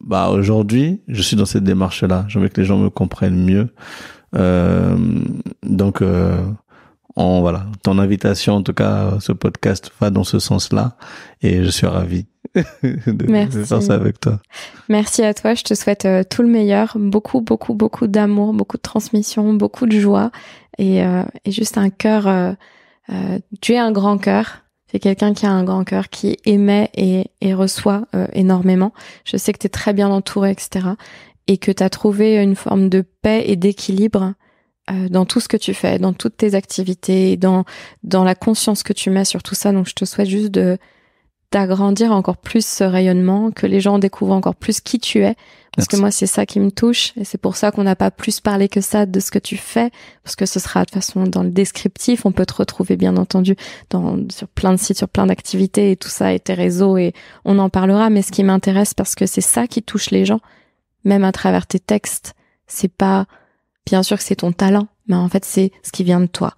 aujourd'hui, je suis dans cette démarche-là. Je veux que les gens me comprennent mieux. Donc voilà, ton invitation, en tout cas, ce podcast va dans ce sens-là, et je suis ravi de faire ça avec toi. Merci à toi. Je te souhaite tout le meilleur, beaucoup, beaucoup, beaucoup d'amour, beaucoup de transmission, beaucoup de joie, et juste un cœur. Tu es un grand cœur. C'est quelqu'un qui a un grand cœur, qui émet et reçoit énormément. Je sais que tu es très bien entouré, etc. Et que tu as trouvé une forme de paix et d'équilibre dans tout ce que tu fais, dans toutes tes activités, dans la conscience que tu mets sur tout ça. Donc je te souhaite juste d'agrandir encore plus ce rayonnement, que les gens découvrent encore plus qui tu es. Parce que moi, c'est ça qui me touche, et c'est pour ça qu'on n'a pas plus parlé que ça de ce que tu fais, parce que ce sera de toute façon dans le descriptif. On peut te retrouver, bien entendu, sur plein de sites, sur plein d'activités et tout ça, et tes réseaux, et on en parlera. Mais ce qui m'intéresse, parce que c'est ça qui touche les gens, même à travers tes textes, c'est pas, bien sûr que c'est ton talent, mais en fait, c'est ce qui vient de toi.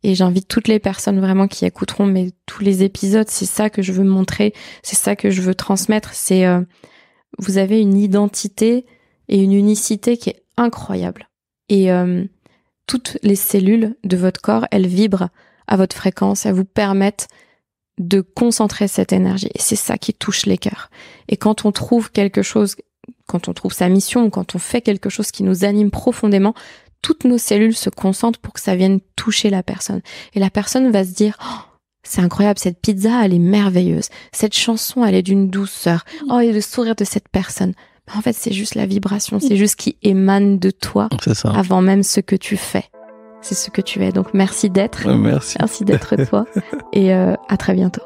Et j'invite toutes les personnes vraiment qui écouteront tous les épisodes, c'est ça que je veux montrer, c'est ça que je veux transmettre, c'est vous avez une identité et une unicité qui est incroyable. Et toutes les cellules de votre corps, elles vibrent à votre fréquence, elles vous permettent de concentrer cette énergie. Et c'est ça qui touche les cœurs. Et quand on trouve quelque chose, quand on trouve sa mission, quand on fait quelque chose qui nous anime profondément, toutes nos cellules se concentrent pour que ça vienne toucher la personne. Et la personne va se dire « Oh, c'est incroyable, cette pizza, elle est merveilleuse. Cette chanson, elle est d'une douceur. Oh, et le sourire de cette personne. » En fait, c'est juste la vibration, c'est juste ce qui émane de toi avant même ce que tu fais. C'est ce que tu es. Donc, merci d'être. Merci. Merci d'être toi. Et à très bientôt.